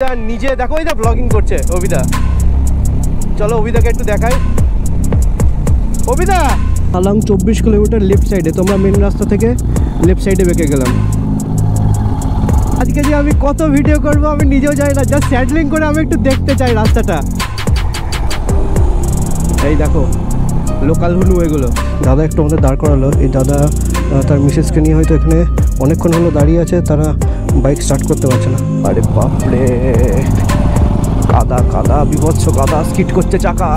নিজে দেখো ওই দা ব্লগিং করছে অভিদা। চলো অভিদাকে একটু দেখাই। অভিদা আলাং 24 কিলোমিটার লেফট সাইডে, তোমরা মেন রাস্তা থেকে লেফট সাইডে বেঁকে গেলাম। আজকে যে আমি কত ভিডিও করব আমি নিজেও জানি না, জাস্ট স্যাডলিং করে আমি একটু দেখতে চাই রাস্তাটা। এই দেখো লোকাল হুলু এগুলো। দাদা একটু আমাদের দাঁড় করালো। এই দাদা তার মিসেসকে নিয়ে হয়তো এখানে অনেকক্ষণ হলো দাঁড়িয়ে আছে, তারা বাইক স্টার্ট করতে পারছে না। আরে বাপরে, কাদা কাদা বিভৎস কাদা, স্কিড করছে চাকা।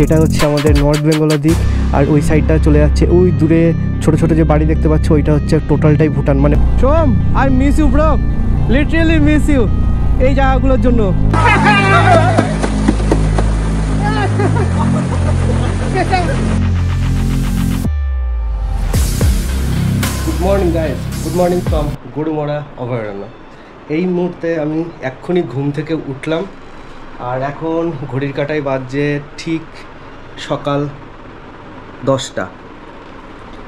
এটা হচ্ছে আমাদের নর্থ বেঙ্গলের দিক, আর ওই সাইডটা চলে যাচ্ছে ওই দূরে ছোট ছোট যে বাড়ি দেখতে পাচ্ছ, ওইটা হচ্ছে টোটালটাই ভুটান। মানে Som, I miss you bro, literally miss you এই জায়গাগুলোর জন্য। Good morning guys, good morning from Gorumara অভয়ারণ্য। এই মুহূর্তে আমি এক্ষুনি ঘুম থেকে উঠলাম, আর এখন ঘড়ির কাঁটায় বাজছে ঠিক সকাল 10টা,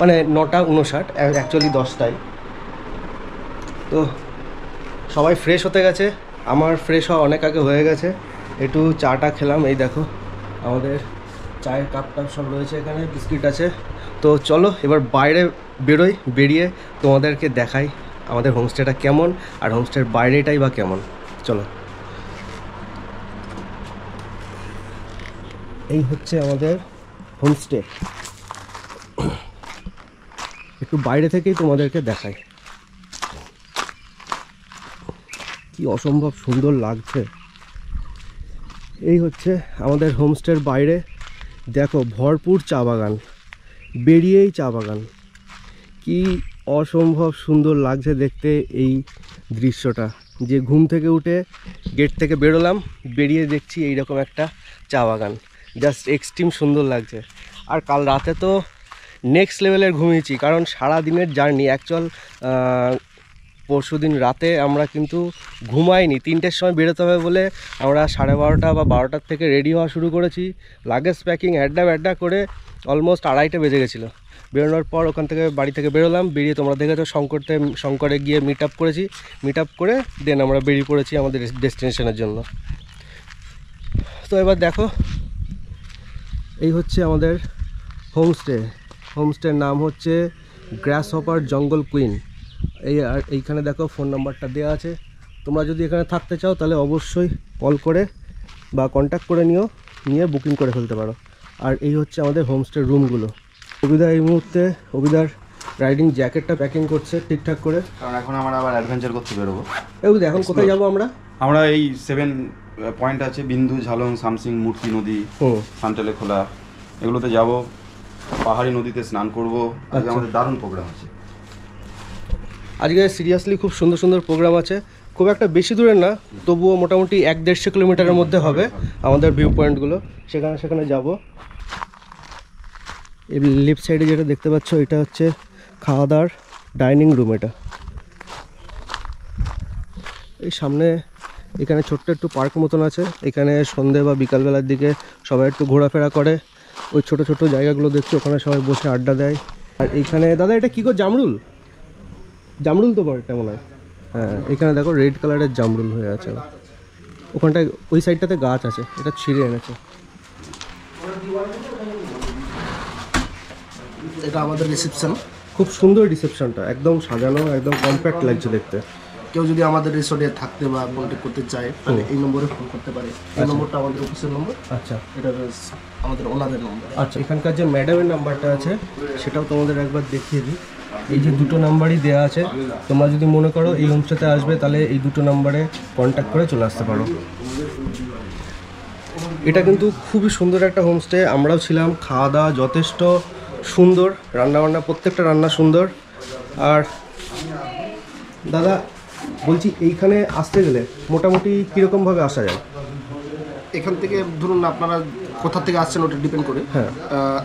মানে 9:59, অ্যাকচুয়ালি 10টায়। তো সবাই ফ্রেশ হতে গেছে, আমার ফ্রেশ হওয়া অনেক আগে হয়ে গেছে। একটু চাটা খেলাম, এই দেখো আমাদের চায়ের কাপ টাপ সব রয়েছে এখানে, বিস্কিট আছে। তো চলো এবার বাইরে বেরোই, বেরিয়ে তোমাদেরকে দেখাই আমাদের হোমস্টেটা কেমন, আর হোমস্টের বাইরেটাই বা কেমন। চলো, এই হচ্ছে আমাদের হোমস্টে। একটু বাইরে থেকেই তোমাদেরকে দেখাই, কি অসম্ভব সুন্দর লাগছে। এই হচ্ছে আমাদের হোমস্টের বাইরে, দেখো ভরপুর চা বাগান, বেরিয়েই চা বাগান। কি অসম্ভব সুন্দর লাগছে দেখতে এই দৃশ্যটা, যে ঘুম থেকে উঠে গেট থেকে বেরোলাম, বেরিয়ে দেখছি এইরকম একটা চা বাগান, জাস্ট এক্সট্রিম সুন্দর লাগছে। আর কাল রাতে তো নেক্সট লেভেলের ঘুমিয়েছি, কারণ সারা দিনের জার্নি। অ্যাকচুয়াল পরশু দিন রাতে আমরা কিন্তু ঘুমাইনি, 3টের সময় বেরোতে হবে বলে আমরা 12:30 বা 12টার থেকে রেডি হওয়া শুরু করেছি, লাগেজ প্যাকিং অ্যাড্ডা করে অলমোস্ট 2:30 বেজে গেছিলো। বেরোনোর পর ওখান থেকে বাড়ি থেকে বেরোলাম, বেরিয়ে তোমরা দেখেছো শঙ্করে গিয়ে মিট আপ করেছি, মিট আপ করে দেন আমরা বেরিয়ে পড়েছি আমাদের ডেস্টিনেশনের জন্য। তো এবার দেখো, এই হচ্ছে আমাদের হোমস্টে। হোমস্টের নাম হচ্ছে গ্রাসহপার জঙ্গল কুইন। আর এইখানে দেখো ফোন নাম্বারটা দেওয়া আছে, তোমরা যদি এখানে থাকতে চাও তাহলে অবশ্যই কল করে বা কন্ট্যাক্ট করে নিয়ে বুকিং করে ফেলতে পারো। আর এই হচ্ছে আমাদের হোমস্টের রুমগুলো। অভিদা এই মুহূর্তে অভিদার রাইডিং জ্যাকেটটা প্যাকিং করছে ঠিকঠাক করে, কারণ এখন আমরা আবার অ্যাডভেঞ্চার করতে বেরোবো। অভিদা এখন কোথায় যাবো আমরা? এই 7 পয়েন্ট আছে, বিন্দু, ঝালং, সামসিং, মূর্তি নদী, সান্টালে খোলা, এগুলোতে যাব। পাহাড়ি নদীতে স্নান করবো। আজকে আমাদের দারুণ প্রোগ্রাম আছে। আজকে সিরিয়াসলি খুব সুন্দর সুন্দর প্রোগ্রাম আছে, খুব একটা বেশি দূরে না, তবুও মোটামুটি 1-150 কিলোমিটারের মধ্যে হবে আমাদের ভিউ পয়েন্টগুলো, সেখানে যাব। এই লেফট সাইডে যেটা দেখতে পাচ্ছ, এটা হচ্ছে খাওয়া দাওয়ার ডাইনিং রুম। এটা এই সামনে এখানে ছোট্ট একটু পার্ক মতন আছে, এখানে সন্ধে বা বিকালবেলার দিকে সবাই একটু ঘোরাফেরা করে। ওই ছোট ছোট জায়গাগুলো দেখছি, ওখানে সবাই বসে আড্ডা দেয়। আর এইখানে দাদা এটা কী করে, জামরুল তো বড়, এটা মনে হয়। হ্যাঁ, এখানে দেখো রেড কালারের জামরুল হয়ে আছে, ওখানটায় ওই সাইডটাতে গাছ আছে, এটা ছিঁড়ে এনেছে। এটা আমাদের রিসেপশন, খুব সুন্দর রিসেপশনটা, একদম সাজানো, একদম কম্প্যাক্ট লাগছে দেখতে। কেউ যদি আমাদের রিসোর্টে থাকতে বা কন্ট্যাক্ট করতে চায় তাহলে এই নম্বরে ফোন করতে পারে। এই নম্বরটা আমাদের অফিসের নম্বর। আচ্ছা, এটা আমাদের ওনাদের নম্বর। আচ্ছা, এখানকার যে ম্যাডামের নাম্বারটা আছে সেটাও তোমাদের একবার দেখিয়ে দিই। এই যে 2টো নাম্বারই দেওয়া আছে, তোমরা যদি মনে করো এই হোমস্টেতে আসবে তাহলে এই 2টো নাম্বারে কন্ট্যাক্ট করে চলে আসতে পারো। এটা কিন্তু খুবই সুন্দর একটা হোমস্টে, আমরাও ছিলাম। খাওয়া দাওয়া যথেষ্ট সুন্দর, রান্নাবান্না প্রত্যেকটা রান্না সুন্দর। আর দাদা বলছি, এইখানে আসতে গেলে মোটামুটি কীরকমভাবে আসা যায়? এখান থেকে ধরুন আপনারা কোথা থেকে আসছেন ওটা ডিপেন্ড করে। হ্যাঁ,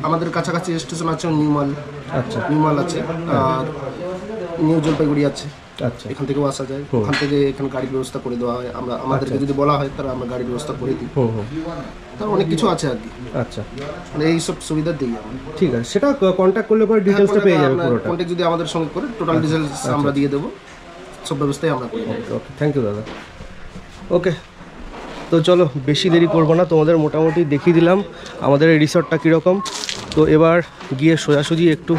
আমাদের কাছাকাছি স্টেশন আছে নিউমাল। আচ্ছা, নিউমাল আছে, আর নিউ জলপাইগুড়ি আছে। আচ্ছা, এখান থেকেও আসা যায়। ওখান থেকে এখানে গাড়ির ব্যবস্থা করে দেওয়া হয়, আমাদেরকে যদি বলা হয় তাহলে আমরা গাড়ির ব্যবস্থা করে দিই। তার অনেক কিছু আছে আর কি। আচ্ছা, মানে এইসব সুবিধা দিই আমরা। ঠিক আছে, সেটা কন্ট্যাক্ট করলে পরে ডিটেলসটা পেয়ে যাবে পুরোটা। কন্ট্যাক্ট যদি আমাদের সঙ্গে করে টোটাল ডিটেলস আমরা দিয়ে দেবো, সব ব্যবস্থাই আমরা করি। ওকে, থ্যাংক ইউ দাদা। ওকে, তো চলো বেশি দেরি করবো না, তোমাদের মোটামুটি দেখিয়ে দিলাম আমাদের এই রিসর্টটা কীরকম। তো এবার গিয়ে সোজাসুজি একটু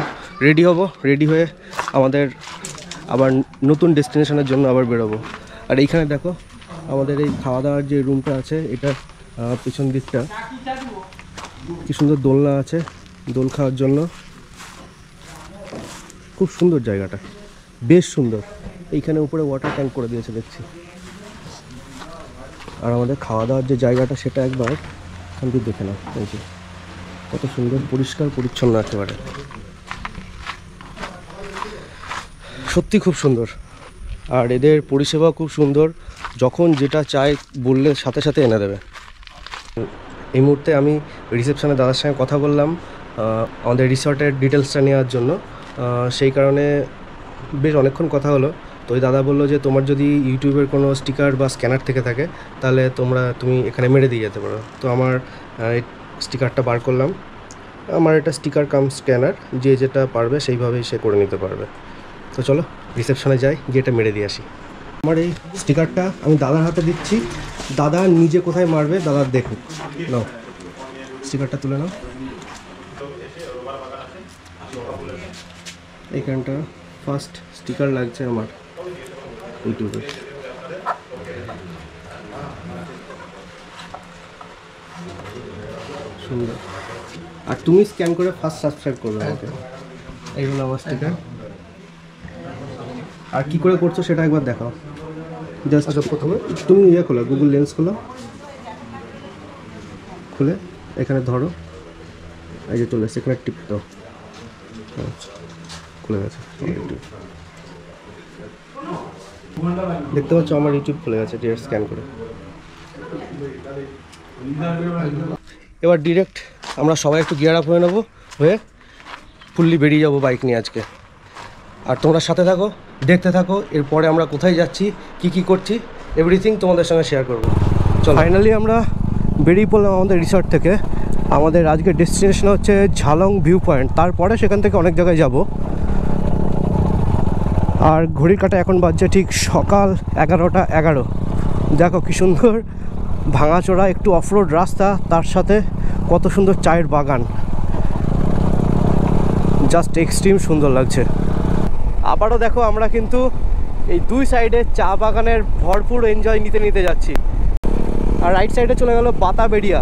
রেডি হব, রেডি হয়ে আমাদের আবার নতুন ডেস্টিনেশনের জন্য আবার বেরোবো। আর এইখানে দেখো আমাদের এই খাওয়া দাওয়ার যে রুমটা আছে, এটা পিছন দিকটা কি সুন্দর দোলনা আছে, দোল খাওয়ার জন্য। খুব সুন্দর জায়গাটা, বেশ সুন্দর। এইখানে উপরে ওয়াটার ট্যাঙ্ক করে দিয়েছে দেখছি। আর আমাদের খাওয়া দাওয়ার যে জায়গাটা সেটা একবার এখান থেকে দেখে নাও, এই যে কত সুন্দর পরিষ্কার পরিচ্ছন্ন একেবারে, সত্যি খুব সুন্দর। আর এদের পরিষেবা খুব সুন্দর, যখন যেটা চাই বললে সাথে সাথে এনে দেবে। এই মুহূর্তে আমি রিসেপশনে দাদার সঙ্গে কথা বললাম আমাদের রিসর্টের ডিটেলসটা নেওয়ার জন্য, সেই কারণে বেশ অনেকক্ষণ কথা হলো। তো ওই দাদা বললো যে তোমার যদি ইউটিউবের কোনো স্টিকার বা স্ক্যানার থেকে থাকে তাহলে তুমি এখানে মেরে দিয়ে যেতে পারো। তো আমার এই স্টিকারটা বার করলাম, আমার এটা স্টিকার কাম স্ক্যানার, যে যেটা পারবে সেইভাবেই সে করে নিতে পারবে। তো চলো রিসেপশনে যাই, গিয়ে এটা মেরে দিয়ে আসি। আমার এই স্টিকারটা আমি দাদার হাতে দিচ্ছি, দাদা নিজে কোথায় মারবে দাদা দেখুক। নাও স্টিকারটা তুলে নাও। এইখানটা ফার্স্ট স্টিকার লাগছে আমার ইউটিউবে। সুন্দর। আর তুমি স্ক্যান করে ফার্স্ট সাবস্ক্রাইব করবে আমাকে। এই হলো আমার স্টিকার। আর কি করে করছো সেটা একবার দেখাও। জাস্ট প্রথমে তুমি খোলো, গুগল লেন্স খোলো, খুলে এখানে ধরো, এই যে চলে এসছে, এখানে টিপ দাও, খুলে গেছে। দেখতে পাচ্ছ আমার ইউটিউব খুলে গেছে ডিরেক্ট স্ক্যান করে। এবার ডিরেক্ট আমরা সবাই একটু গিয়ার আপ হয়ে নেবো, হয়ে ফুললি বেরিয়ে যাবো বাইক নিয়ে আজকে। আর তোমরা সাথে থাকো, দেখতে থাকো, এরপরে আমরা কোথায় যাচ্ছি, কি করছি, এভরিথিং তোমাদের সঙ্গে শেয়ার করবো। চলো, ফাইনালি আমরা বেরিয়ে পড়লাম আমাদের রিসর্ট থেকে। আমাদের আজকের ডেস্টিনেশন হচ্ছে ঝালং ভিউ পয়েন্ট, তারপরে সেখান থেকে অনেক জায়গায় যাব। আর ঘড়ির কাঁটা এখন বাজছে ঠিক সকাল 11টা 11। দেখো কি সুন্দর ভাঙাচোরা একটু অফরোড রাস্তা, তার সাথে কত সুন্দর চায়ের বাগান, জাস্ট এক্সট্রিম সুন্দর লাগছে। আবারও দেখো আমরা কিন্তু এই দুই সাইডে চা বাগানের ভরপুর এনজয় নিতে যাচ্ছি। আর রাইট সাইডে চলে গেল বাতাবেড়িয়া।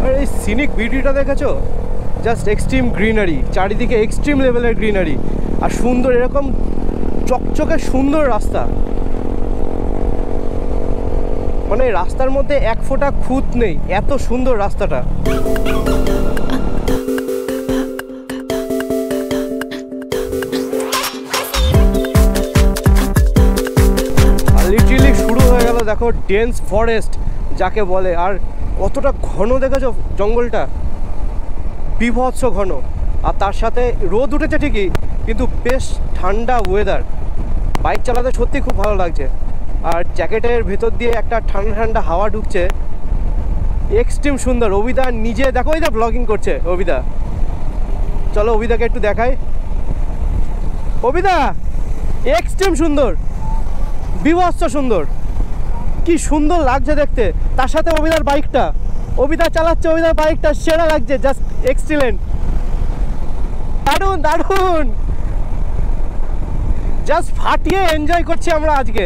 আর এই সিনিক বিউটিটা দেখেছো, জাস্ট এক্সট্রিম গ্রিনারি, চারিদিকে এক্সট্রিম লেভেলের গ্রিনারি, আর সুন্দর এরকম চকচকে সুন্দর রাস্তা, মানে রাস্তার মধ্যে এক ফোঁটা খুঁত নেই, এত সুন্দর রাস্তাটা। লিটারালি শুরু হয়ে গেল দেখো ডেন্স ফরেস্ট যাকে বলে। আর কতটা ঘন দেখেছো জঙ্গলটা, বিভৎস ঘন। আর তার সাথে রোদ উঠেছে ঠিকই, কিন্তু বেশ ঠান্ডা ওয়েদার, বাইক চালাতে সত্যি খুব ভালো লাগছে। আর জ্যাকেটের ভেতর দিয়ে একটা ঠান্ডা ঠান্ডা হাওয়া ঢুকছে, এক্সট্রিম সুন্দর। অভিদা নিজে দেখো, ওইটা ব্লগিং করছে অভিদা। চলো অভিদাকে একটু দেখাই। অভিদা এক্সট্রিম সুন্দর, বিভৎস সুন্দর, কি সুন্দর লাগছে দেখতে। তার সাথে অভিদার বাইকটা, অভিদা চালাচ্ছে, অভিদার বাইকটা সেরা লাগছে, জাস্ট এক্সিলেন্ট, দারুণ দারুণ, জাস্ট ফাটিয়ে এনজয় করছি আমরা আজকে।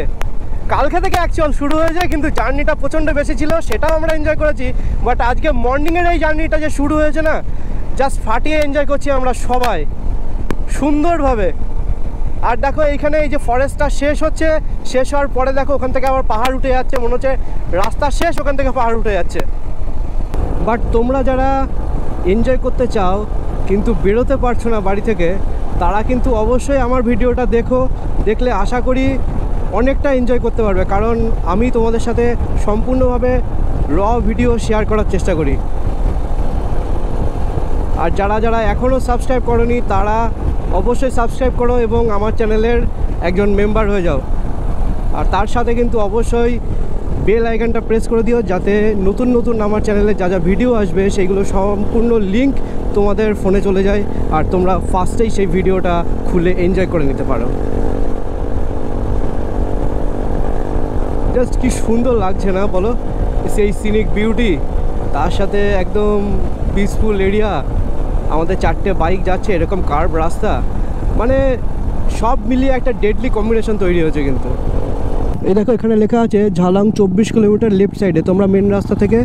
কালকে থেকে অ্যাকচুয়াল শুরু হয়ে যায়, কিন্তু জার্নিটা প্রচণ্ড বেশি ছিল, সেটাও আমরা এনজয় করেছি। বাট আজকে মর্নিংয়ের এই জার্নিটা যে শুরু হয়েছে না, জাস্ট ফাটিয়ে এনজয় করছি আমরা সবাই সুন্দরভাবে। আর দেখো এইখানে এই যে ফরেস্টটা শেষ হচ্ছে, শেষ হওয়ার পরে দেখো ওখান থেকে আবার পাহাড় উঠে যাচ্ছে, মনে হচ্ছে রাস্তা শেষ, ওখান থেকে পাহাড় উঠে যাচ্ছে। বাট তোমরা যারা এনজয় করতে চাও কিন্তু বেরোতে পারছো না বাড়ি থেকে, তারা কিন্তু অবশ্যই আমার ভিডিওটা দেখো, দেখলে আশা করি অনেকটা এনজয় করতে পারবে। কারণ আমি তোমাদের সাথে সম্পূর্ণভাবে র ভিডিও শেয়ার করার চেষ্টা করি। আর যারা যারা এখনও সাবস্ক্রাইব করোনি তারা অবশ্যই সাবস্ক্রাইব করো এবং আমার চ্যানেলের একজন মেম্বার হয়ে যাও। আর তার সাথে কিন্তু অবশ্যই বেল আইকনটা প্রেস করে দিও, যাতে নতুন নতুন আমার চ্যানেলে যা যা ভিডিও আসবে সেইগুলো সম্পূর্ণ লিঙ্ক তোমাদের ফোনে চলে যায়, আর তোমরা ফার্স্টেই সেই ভিডিওটা খুলে এনজয় করে নিতে পারো। জাস্ট কি সুন্দর লাগছে না বলো, সেই সিনিক বিউটি, তার সাথে একদম পিসফুল এরিয়া, আমাদের 4টে বাইক যাচ্ছে, এরকম কার্ভ রাস্তা, মানে সব মিলিয়ে একটা ডেডলি কম্বিনেশন তৈরি হয়েছে। কিন্তু এই দেখো এখানে লেখা আছে ঝালাং 24 কিলোমিটার লেফট সাইডে, তো আমরা মেন রাস্তা থেকে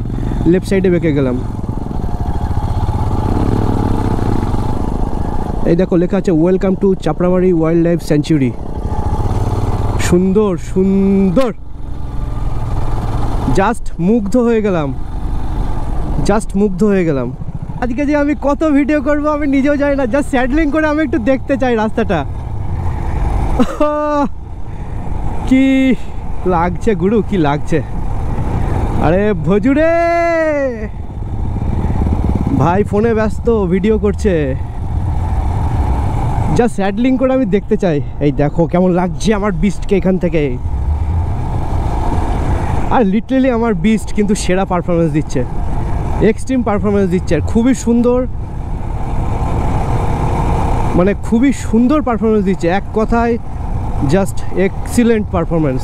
লেফট সাইডে বেঁকে গেলাম। এই দেখো লেখা আছে welcome to Chapramari wild life sanctuary. সুন্দর সুন্দর, জাস্ট মুগ্ধ হয়ে গেলাম, জাস্ট মুগ্ধ হয়ে গেলাম। আজকে যে আমি কত ভিডিও করব আমি নিজেও জানি না, জাস্ট স্যাডলিং করে আমি একটু দেখতে চাই রাস্তাটা। কি লাগছে গুরু, কি লাগছে। আরে ভজুরে ভাই ফোনে ব্যস্ত, ভিডিও করছে, জাস্ট স্যাডলিং করে আমি দেখতে চাই। এই দেখো কেমন লাগছে আমার বিস্টকে এখান থেকে। আর লিটারালি আমার বিস্ট কিন্তু সেরা পারফরমেন্স দিচ্ছে, এক্সট্রিম পারফরমেন্স দিচ্ছে, আর খুবই সুন্দর, মানে খুবই সুন্দর পারফরমেন্স দিচ্ছে। এক কথায় জাস্ট এক্সিলেন্ট পারফরমেন্স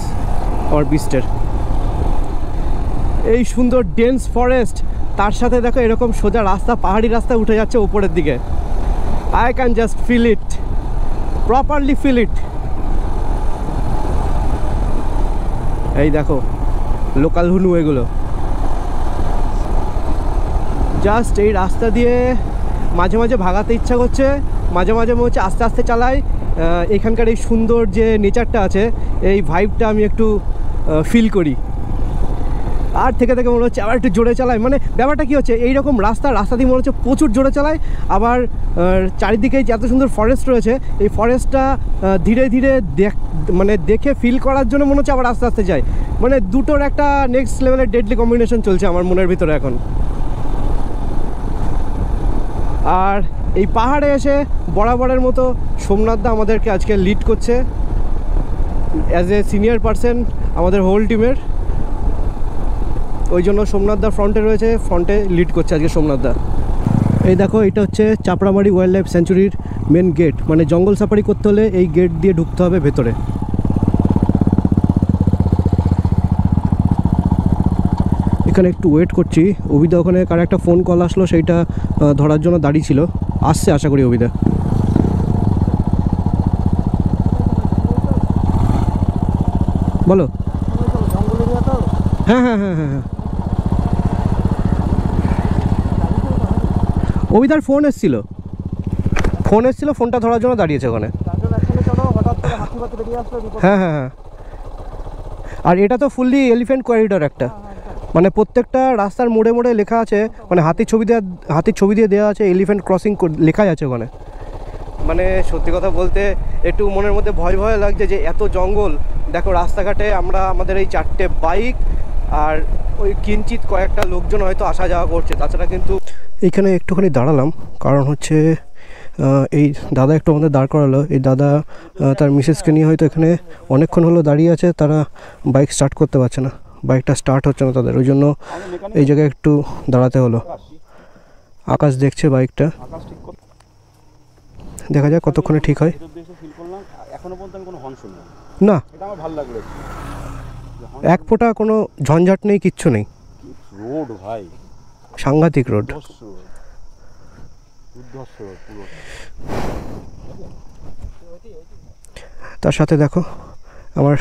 আমার বিস্টের। এই সুন্দর ডেন্স ফরেস্ট, তার সাথে দেখো এরকম সোজা রাস্তা, পাহাড়ি রাস্তা উঠে যাচ্ছে উপরের দিকে। I can just feel it, properly feel it. এই দেখো লোকাল হুনু এগুলো, জাস্ট এই রাস্তা দিয়ে মাঝে মাঝে ভাগাতে ইচ্ছা করছে, মাঝে মাঝে মনে হচ্ছে আস্তে আস্তে চালাই। এখানকার এই সুন্দর যে নেচারটা আছে, এই ভাইবটা আমি একটু ফিল করি। আর থেকে থেকে মনে হচ্ছে আবার একটু জোরে চালায়, মানে ব্যাপারটা কী হচ্ছে, এইরকম রাস্তা দিয়ে মনে হচ্ছে প্রচুর জোরে চালায়, আবার চারিদিকে যে এত সুন্দর ফরেস্ট রয়েছে, এই ফরেস্টটা ধীরে ধীরে মানে দেখে ফিল করার জন্য মনে হচ্ছে আবার আস্তে আস্তে যায়। মানে দুটোর একটা নেক্সট লেভেলের ডেডলি কম্বিনেশন চলছে আমার মনের ভিতরে এখন। আর এই পাহাড়ে এসে বরাবরের মতো সোমনাথদা আমাদেরকে আজকে লিড করছে অ্যাজ এ সিনিয়র পারসন আমাদের হোল টিমের, ওই জন্য সোমনাথদা ফ্রন্টে রয়েছে, ফ্রন্টে লিড করছে আজকে সোমনাথদা। এই দেখো এটা হচ্ছে চাপড়ামারি ওয়াইল্ড লাইফ স্যাঞ্চুরির মেন গেট, মানে জঙ্গল সাফারি করতে হলে এই গেট দিয়ে ঢুকতে হবে ভেতরে। এখানে একটু ওয়েট করছি, অভিদা ওখানে কার একটা ফোন কল আসলো, সেইটা ধরার জন্য দাঁড়িয়ে ছিল, আসছে আশা করি অভিদা। বলো। হ্যাঁ হ্যাঁ হ্যাঁ হ্যাঁ হ্যাঁ, অভিদার ফোন এসেছিল, ফোনটা ধরার জন্য দাঁড়িয়েছে ওখানে। হ্যাঁ হ্যাঁ হ্যাঁ, আর এটা তো ফুললি এলিফ্যান্ট করিডর একটা, মানে প্রত্যেকটা রাস্তার মোড়ে মোড়ে লেখা আছে, মানে হাতির ছবি দিয়ে দেওয়া আছে, এলিফ্যান্ট ক্রসিং লেখাই আছে ওখানে। মানে সত্যি কথা বলতে একটু মনের মধ্যে ভয় ভয় লাগছে যে এত জঙ্গল। দেখো রাস্তাঘাটে আমরা আমাদের এই 4টে বাইক আর ওই কিঞ্চিত কয়েকটা লোকজন হয়তো আসা যাওয়া করছে, তাছাড়া কিন্তু এইখানে একটুখানি দাঁড়ালাম, কারণ হচ্ছে এই দাদা একটু আমাদের দাঁড় করালো। এই দাদা তার মিসেসকে নিয়ে হয়তো এখানে অনেকক্ষণ হলো দাঁড়িয়ে আছে, তারা বাইক স্টার্ট করতে পারছে না, বাইকটা স্টার্ট হচ্ছে না তাদের, ওই জন্য এই জায়গায় একটু দাঁড়াতে হলো। আকাশ দেখছে বাইকটা, দেখা যাক কতক্ষণে ঠিক হয়। না এক ফোঁটা কোনো ঝঞ্ঝাট নেই, কিচ্ছু নেই, রোড ভাই সাংঘাতিক রোড। তার সাথে দেখো আমার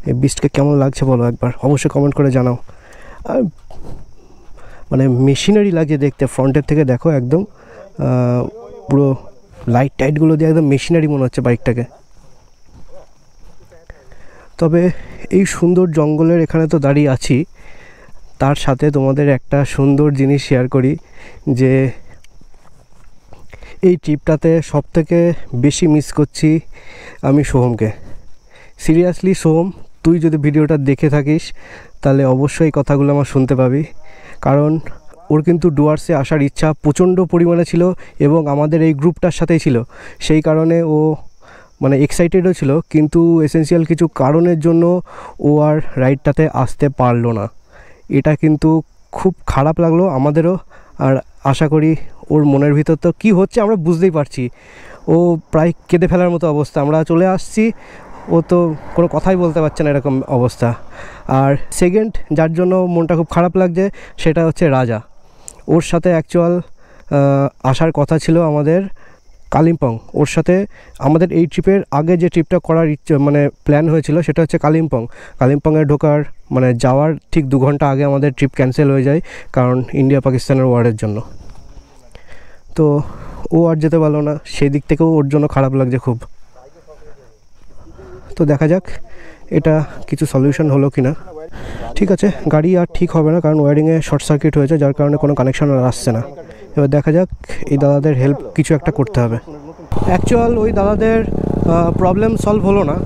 এই বিস্টকে কেমন লাগছে বলো একবার, অবশ্যই কমেন্ট করে জানাও। আর মানে মেশিনারি লাগছে দেখতে, ফ্রন্টের থেকে দেখো একদম পুরো লাইট টাইটগুলো দিয়ে একদম মেশিনারি মনে হচ্ছে বাইকটাকে। তবে এই সুন্দর জঙ্গলের এখানে তো দাঁড়িয়ে আছি, তার সাথে তোমাদের একটা সুন্দর জিনিস শেয়ার করি, যে এই ট্রিপটাতে সবথেকে বেশি মিস করছি আমি সোহমকে। সিরিয়াসলি সোহম, তুই যদি ভিডিওটা দেখে থাকিস তাহলে অবশ্যই কথাগুলো আমার শুনতে পাবি, কারণ ওর কিন্তু ডুয়ার্সে আসার ইচ্ছা প্রচণ্ড পরিমাণে ছিল এবং আমাদের এই গ্রুপটার সাথেই ছিল, সেই কারণে ও মানে এক্সাইটেডও ছিল, কিন্তু এসেনশিয়াল কিছু কারণের জন্য ও আর রাইডটাতে আসতে পারলো না। এটা কিন্তু খুব খারাপ লাগলো আমাদেরও, আর আশা করি ওর মনের ভিতর তো কী হচ্ছে আমরা বুঝতেই পারছি, ও প্রায় কেঁদে ফেলার মতো অবস্থা। আমরা চলে আসছি, ও তো কোনো কথাই বলতে পারছে না, এরকম অবস্থা। আর সেকেন্ড যার জন্য মনটা খুব খারাপ লাগছে সেটা হচ্ছে রাজা। ওর সাথে অ্যাকচুয়াল আসার কথা ছিল আমাদের কালিম্পং। ওর সাথে আমাদের এই ট্রিপের আগে যে ট্রিপটা করার মানে প্ল্যান হয়েছিল সেটা হচ্ছে কালিম্পংয়ে ঢোকার মানে যাওয়ার ঠিক 2 ঘন্টা আগে আমাদের ট্রিপ ক্যান্সেল হয়ে যায়, কারণ ইন্ডিয়া পাকিস্তানের ওয়ারের জন্য। তো ও আর যেতে পারলো না, সেই দিক থেকেও ওর জন্য খারাপ লাগছে খুব। তো দেখা যাক এটা কিছু সলিউশন হলো কি না। ঠিক আছে, গাড়ি আর ঠিক হবে না, কারণ ওয়ারিংয়ে শর্ট সার্কিট হয়েছে, যার কারণে কোনো কানেকশন আর আসছে না। এবার দেখা যাক, এই দাদাদের হেল্প কিছু একটা করতে হবে। অ্যাকচুয়াল ওই দাদাদের প্রবলেম সলভ হলো না।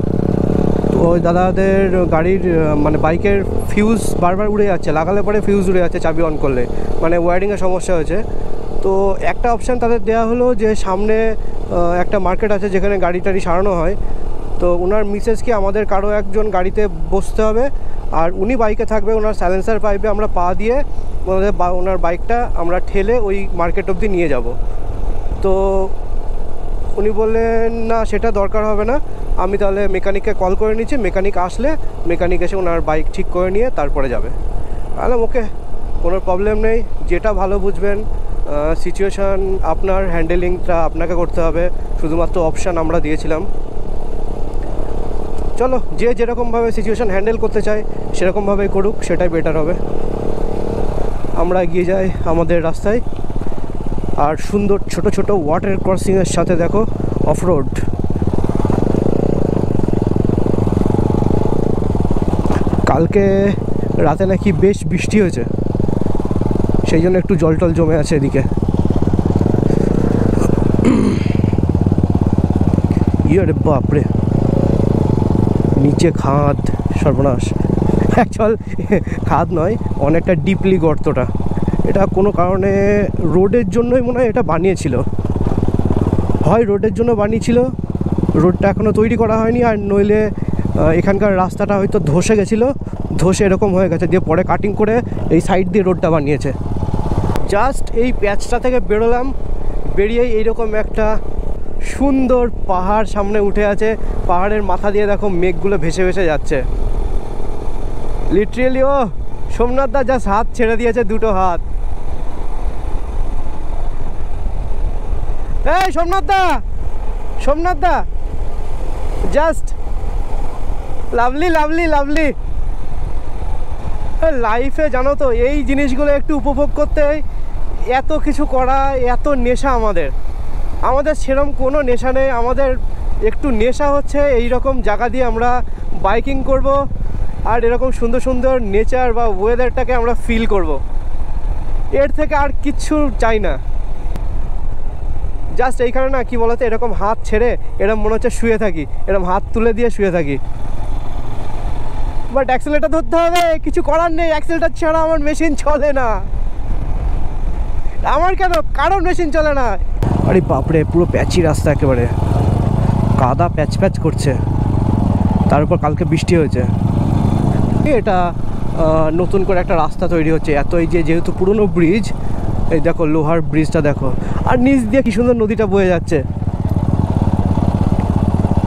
তো ওই দাদাদের গাড়ির মানে বাইকের ফিউজ বারবার উড়ে যাচ্ছে, লাগালে পরে ফিউজ উড়ে যাচ্ছে চাবি অন করলে, মানে ওয়ারিংয়ে সমস্যা হয়েছে। তো একটা অপশান তাদের দেওয়া হলো যে সামনে একটা মার্কেট আছে যেখানে গাড়ি টাড়ি সারানো হয়। তো ওনার মিসেসকে আমাদের কারো একজন গাড়িতে বসতে হবে, আর উনি বাইকে থাকবে, ওনার সাইলেন্সার পাইপে আমরা পা দিয়ে ওনার বাইকটা আমরা ঠেলে ওই মার্কেট অবধি নিয়ে যাব। তো উনি বললেন না, সেটা দরকার হবে না, আমি তাহলে মেকানিককে কল করে নিচ্ছি, মেকানিক আসলে মেকানিক এসে ওনার বাইক ঠিক করে নিয়ে তারপরে যাবে। তাহলে ওকে, কোনো প্রবলেম নেই, যেটা ভালো বুঝবেন। সিচুয়েশান আপনার হ্যান্ডেলিংটা আপনাকে করতে হবে, শুধুমাত্র অপশান আমরা দিয়েছিলাম। চলো, যে যেরকমভাবে সিচুয়েশান হ্যান্ডেল করতে চায় সেরকমভাবেই করুক, সেটাই বেটার হবে। আমরা এগিয়ে যাই আমাদের রাস্তায়। আর সুন্দর ছোট ছোট ওয়াটার ক্রসিংয়ের সাথে দেখো অফরোড। কালকে রাতে নাকি বেশ বৃষ্টি হয়েছে, সেই জন্য একটু জল টল জমে আছে এদিকে। ইয়ে বাপরে, নিচে খাদ, সর্বনাশ। অ্যাকচুয়াল খাদ নয়, অনেকটা ডিপলি গর্তটা। এটা কোনো কারণে রোডের জন্যই মনে হয় এটা বানিয়েছিল, হয় রোডের জন্য বানিয়েছিল, রোডটা এখনও তৈরি করা হয়নি, আর নইলে এখানকার রাস্তাটা হয়তো ধসে গেছিলো, ধসে এরকম হয়ে গেছে, দিয়ে পরে কাটিং করে এই সাইড দিয়ে রোডটা বানিয়েছে। জাস্ট এই প্যাচটা থেকে বেরোলাম, বেরিয়েই এইরকম একটা সুন্দর পাহাড় সামনে উঠে আছে। পাহাড়ের মাথা দিয়ে দেখো মেঘগুলো ভেসে ভেসে যাচ্ছে। লিটারেলি ও সোমনাথ দা জাস্ট হাত ছেড়ে দিয়েছে, দুটো হাত। এই সোমনাথ দা জাস্ট লাভলি লাভলি লাভলি। লাইফে জানো তো এই জিনিসগুলো একটু উপভোগ করতে, এত কিছু করা, এত নেশা আমাদের সেরকম কোনো নেশা নেই। আমাদের একটু নেশা হচ্ছে এই রকম জায়গা দিয়ে আমরা বাইকিং করব, আর এরকম সুন্দর সুন্দর নেচার বা ওয়েদারটাকে আমরা ফিল করব। এর থেকে আর কিচ্ছু চাই না। জাস্ট এইখানে না, কি বলতো, এরকম হাত ছেড়ে এরকম মনে হচ্ছে শুয়ে থাকি, এরকম হাত তুলে দিয়ে শুয়ে থাকি। বাট অ্যাক্সেলেটার ধরতে হবে, কিছু করার নেই, অ্যাক্সেলেটার ছাড়া আমার মেশিন চলে না। আমার কেন, কারণ মেশিন চলে না। আরে বাপরে, পুরো প্যাচি রাস্তা, একেবারে কাদা প্যাচ প্যাচ করছে, তার উপর কালকে বৃষ্টি হয়েছে। এটা নতুন করে একটা রাস্তা তৈরি হচ্ছে, এত এই যেহেতু পুরনো ব্রিজ, এই দেখো লোহার ব্রিজটা দেখো, আর নিচ দিয়ে কি সুন্দর নদীটা বয়ে যাচ্ছে।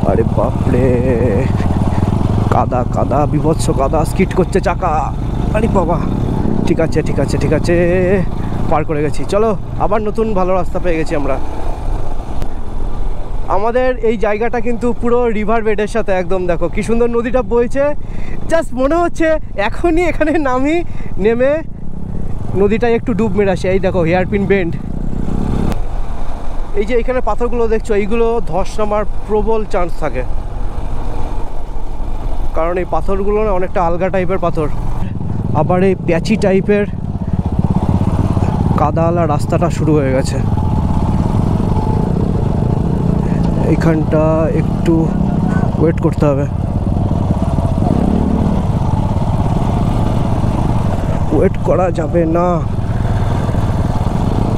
আরে বাপরে, কাদা কাদা, বিভৎস কাদা, স্কিড করছে চাকা। আরে বাবা, ঠিক আছে ঠিক আছে ঠিক আছে, পার করে গেছি। চলো, আবার নতুন ভালো রাস্তা পেয়ে গেছি আমরা। আমাদের এই জায়গাটা কিন্তু পুরো রিভার বেডের সাথে একদম, দেখো কি সুন্দর নদীটা বইছে। জাস্ট মনে হচ্ছে এখনই এখানে নেমে নদীটায় একটু ডুব মেরে আসে। এই দেখো হেয়ারপিন বেন্ড, এই যে এখানে পাথরগুলো দেখছো, এইগুলো ধস নামার প্রবল চান্স থাকে, কারণ এই পাথরগুলো না অনেকটা আলগা টাইপের পাথর। আবার এই প্যাচি টাইপের কাদাওয়ালা রাস্তাটা শুরু হয়ে গেছে। এইখানটা একটু ওয়েট করতে হবে, ওয়েট করা যাবে না।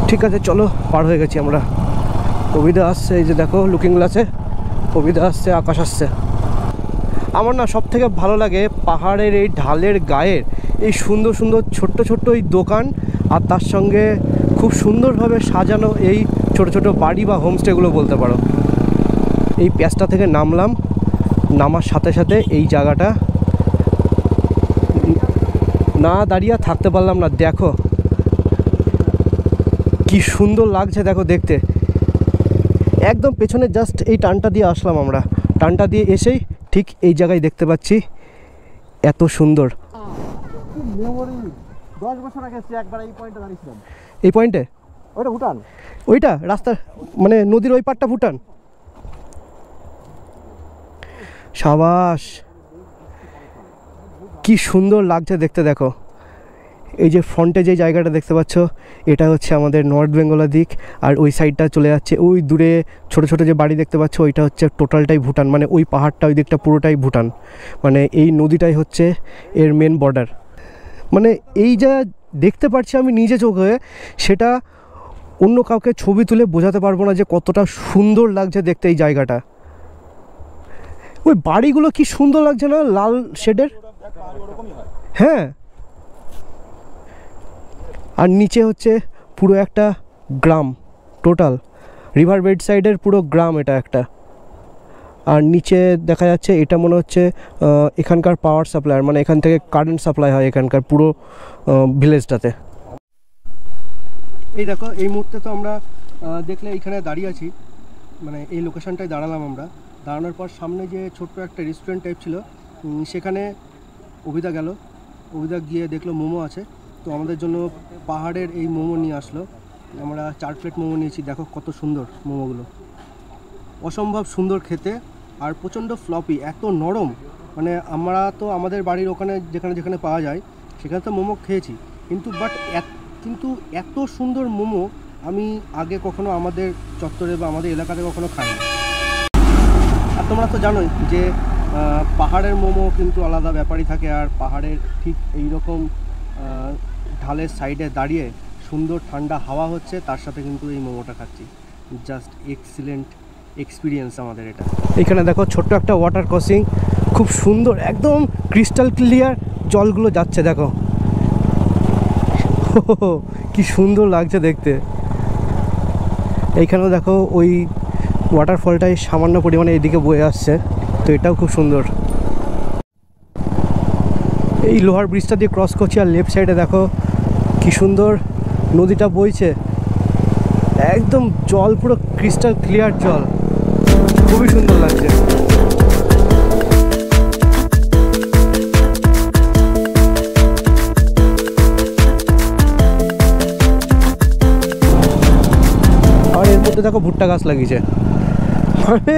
ঠিক আছে, চলো, পার হয়ে গেছি আমরা। কবিতা আসছে, এই যে দেখো লুকিং গ্লাসে কবিতা আসছে, আকাশ আসছে। আমার না সব থেকে ভালো লাগে পাহাড়ের এই ঢালের গায়ের এই সুন্দর সুন্দর ছোট্ট ছোট্ট এই দোকান, আর তার সঙ্গে খুব সুন্দরভাবে সাজানো এই ছোট ছোট বাড়ি বা হোমস্টেগুলো বলতে পারো। এই প্যাচটা থেকে নামলাম, নামার সাথে সাথে এই জায়গাটা না দাঁড়িয়ে থাকতে পারলাম না। দেখো কি সুন্দর লাগছে, দেখো দেখতে। একদম পেছনে জাস্ট এই টানটা দিয়ে আসলাম আমরা, টানটা দিয়ে এসেই ঠিক এই জায়গায় দেখতে পাচ্ছি এত সুন্দর। 10 বছর আগে একবার এই পয়েন্টে দাঁড়িয়েছিলাম। এই পয়েন্টে ওইটা ভুটান, ওইটা রাস্তা মানে নদীর ওই পারটা ভুটান। সাবাস, কি সুন্দর লাগছে দেখতে। দেখো এই যে ফ্রন্টে যে জায়গাটা দেখতে পাচ্ছ, এটা হচ্ছে আমাদের নর্থ বেঙ্গলের দিক। আর ওই সাইডটা চলে যাচ্ছে, ওই দূরে ছোট ছোট যে বাড়ি দেখতে পাচ্ছ, ওইটা হচ্ছে টোটালটাই ভুটান। মানে ওই পাহাড়টা ওই দিকটা পুরোটাই ভুটান। মানে এই নদীটাই হচ্ছে এর মেন বর্ডার। মানে এই যা দেখতে পাচ্ছি আমি নিজে চোখে, সেটা অন্য কাউকে ছবি তুলে বোঝাতে পারবো না যে কতটা সুন্দর লাগছে দেখতে এই জায়গাটা। ওই বাড়িগুলো কি সুন্দর লাগছে না, লাল শেডের। হ্যাঁ, আর নিচে হচ্ছে পুরো একটা গ্রাম, টোটাল রিভার বেড সাইডের পুরো গ্রাম এটা একটা। আর নিচে দেখা যাচ্ছে এটা মনে হচ্ছে এখানকার পাওয়ার সাপ্লায়ার, মানে এখান থেকে কারেন্ট সাপ্লাই হয় এখানকার পুরো ভিলেজটাতে। এই দেখো এই মুহূর্তে তো আমরা দেখলে এইখানে দাঁড়িয়ে আছি, মানে এই লোকেশনটায় দাঁড়ালাম আমরা। দাঁড়ানোর পর সামনে যে ছোট্ট একটা রেস্টুরেন্ট টাইপ ছিল, সেখানে অভিদা গেল। অভিদা গিয়ে দেখলো মোমো আছে, তো আমাদের জন্য পাহাড়ের এই মোমো নিয়ে আসলো। আমরা 4 প্লেট মোমো নিয়েছি। দেখো কত সুন্দর মোমোগুলো, অসম্ভব সুন্দর খেতে আর প্রচণ্ড ফ্লপি, এত নরম। মানে আমরা তো আমাদের বাড়ির ওখানে যেখানে যেখানে পাওয়া যায় সেখানে তো মোমো খেয়েছি, কিন্তু কিন্তু এত সুন্দর মোমো আমি আগে কখনো আমাদের চত্বরে বা আমাদের এলাকাতে কখনো খাইনি। আর তোমরা তো জানোই যে পাহাড়ের মোমো কিন্তু আলাদা ব্যাপারই থাকে। আর পাহাড়ের ঠিক এই রকম ঢালের সাইডে দাঁড়িয়ে সুন্দর ঠান্ডা হাওয়া হচ্ছে, তার সাথে কিন্তু এই মোমোটা খাচ্ছি। জাস্ট এক্সিলেন্ট এক্সপিরিয়েন্স আমাদের এটা। এখানে দেখো ছোট্ট একটা ওয়াটার ক্রসিং, খুব সুন্দর, একদম ক্রিস্টাল ক্লিয়ার জলগুলো যাচ্ছে। দেখো কি সুন্দর লাগছে দেখতে। এইখানেও দেখো ওই ওয়াটারফলটাই সামান্য পরিমাণে এদিকে বয়ে আসছে, তো এটাও খুব সুন্দর। এই লোহার ব্রিজটা দিয়ে ক্রস করছি, আর লেফট সাইডে দেখো কি সুন্দর নদীটা বইছে, একদম জল পুরো ক্রিস্টাল ক্লিয়ার জল, খুবই সুন্দর লাগছে। আর এর মধ্যে দেখো ভুট্টা গাছ লাগিয়েছে। মানে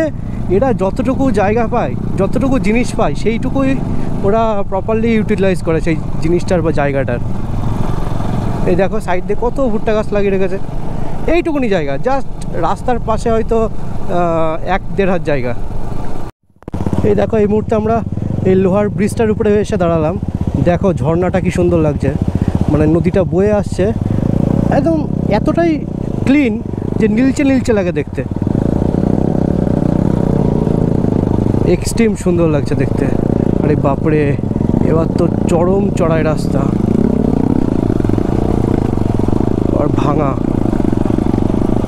এরা যতটুকু জায়গা পায়, যতটুকু জিনিস পায়, সেইটুকুই ওরা প্রপারলি ইউটিলাইজ করে সেই জিনিসটার বা জায়গাটার। এই দেখো সাইড দিয়ে কত ভুট্টা গাছ লাগিয়ে রেখেছে, এইটুকুনি জায়গা, জাস্ট রাস্তার পাশে হয়তো 1-1.5 হাত জায়গা। এই দেখো এই মুহূর্তে আমরা এই লোহার ব্রিজটার উপরে এসে দাঁড়ালাম। দেখো ঝর্ণাটা কি সুন্দর লাগছে, মানে নদীটা বয়ে আসছে একদম এতটাই ক্লিন যে নীলচে নীলচে লাগে দেখতে, এক্সট্রিম সুন্দর লাগছে দেখতে। আরে বাপরে, এবার তো চরম চড়াই রাস্তা আর ভাঙা,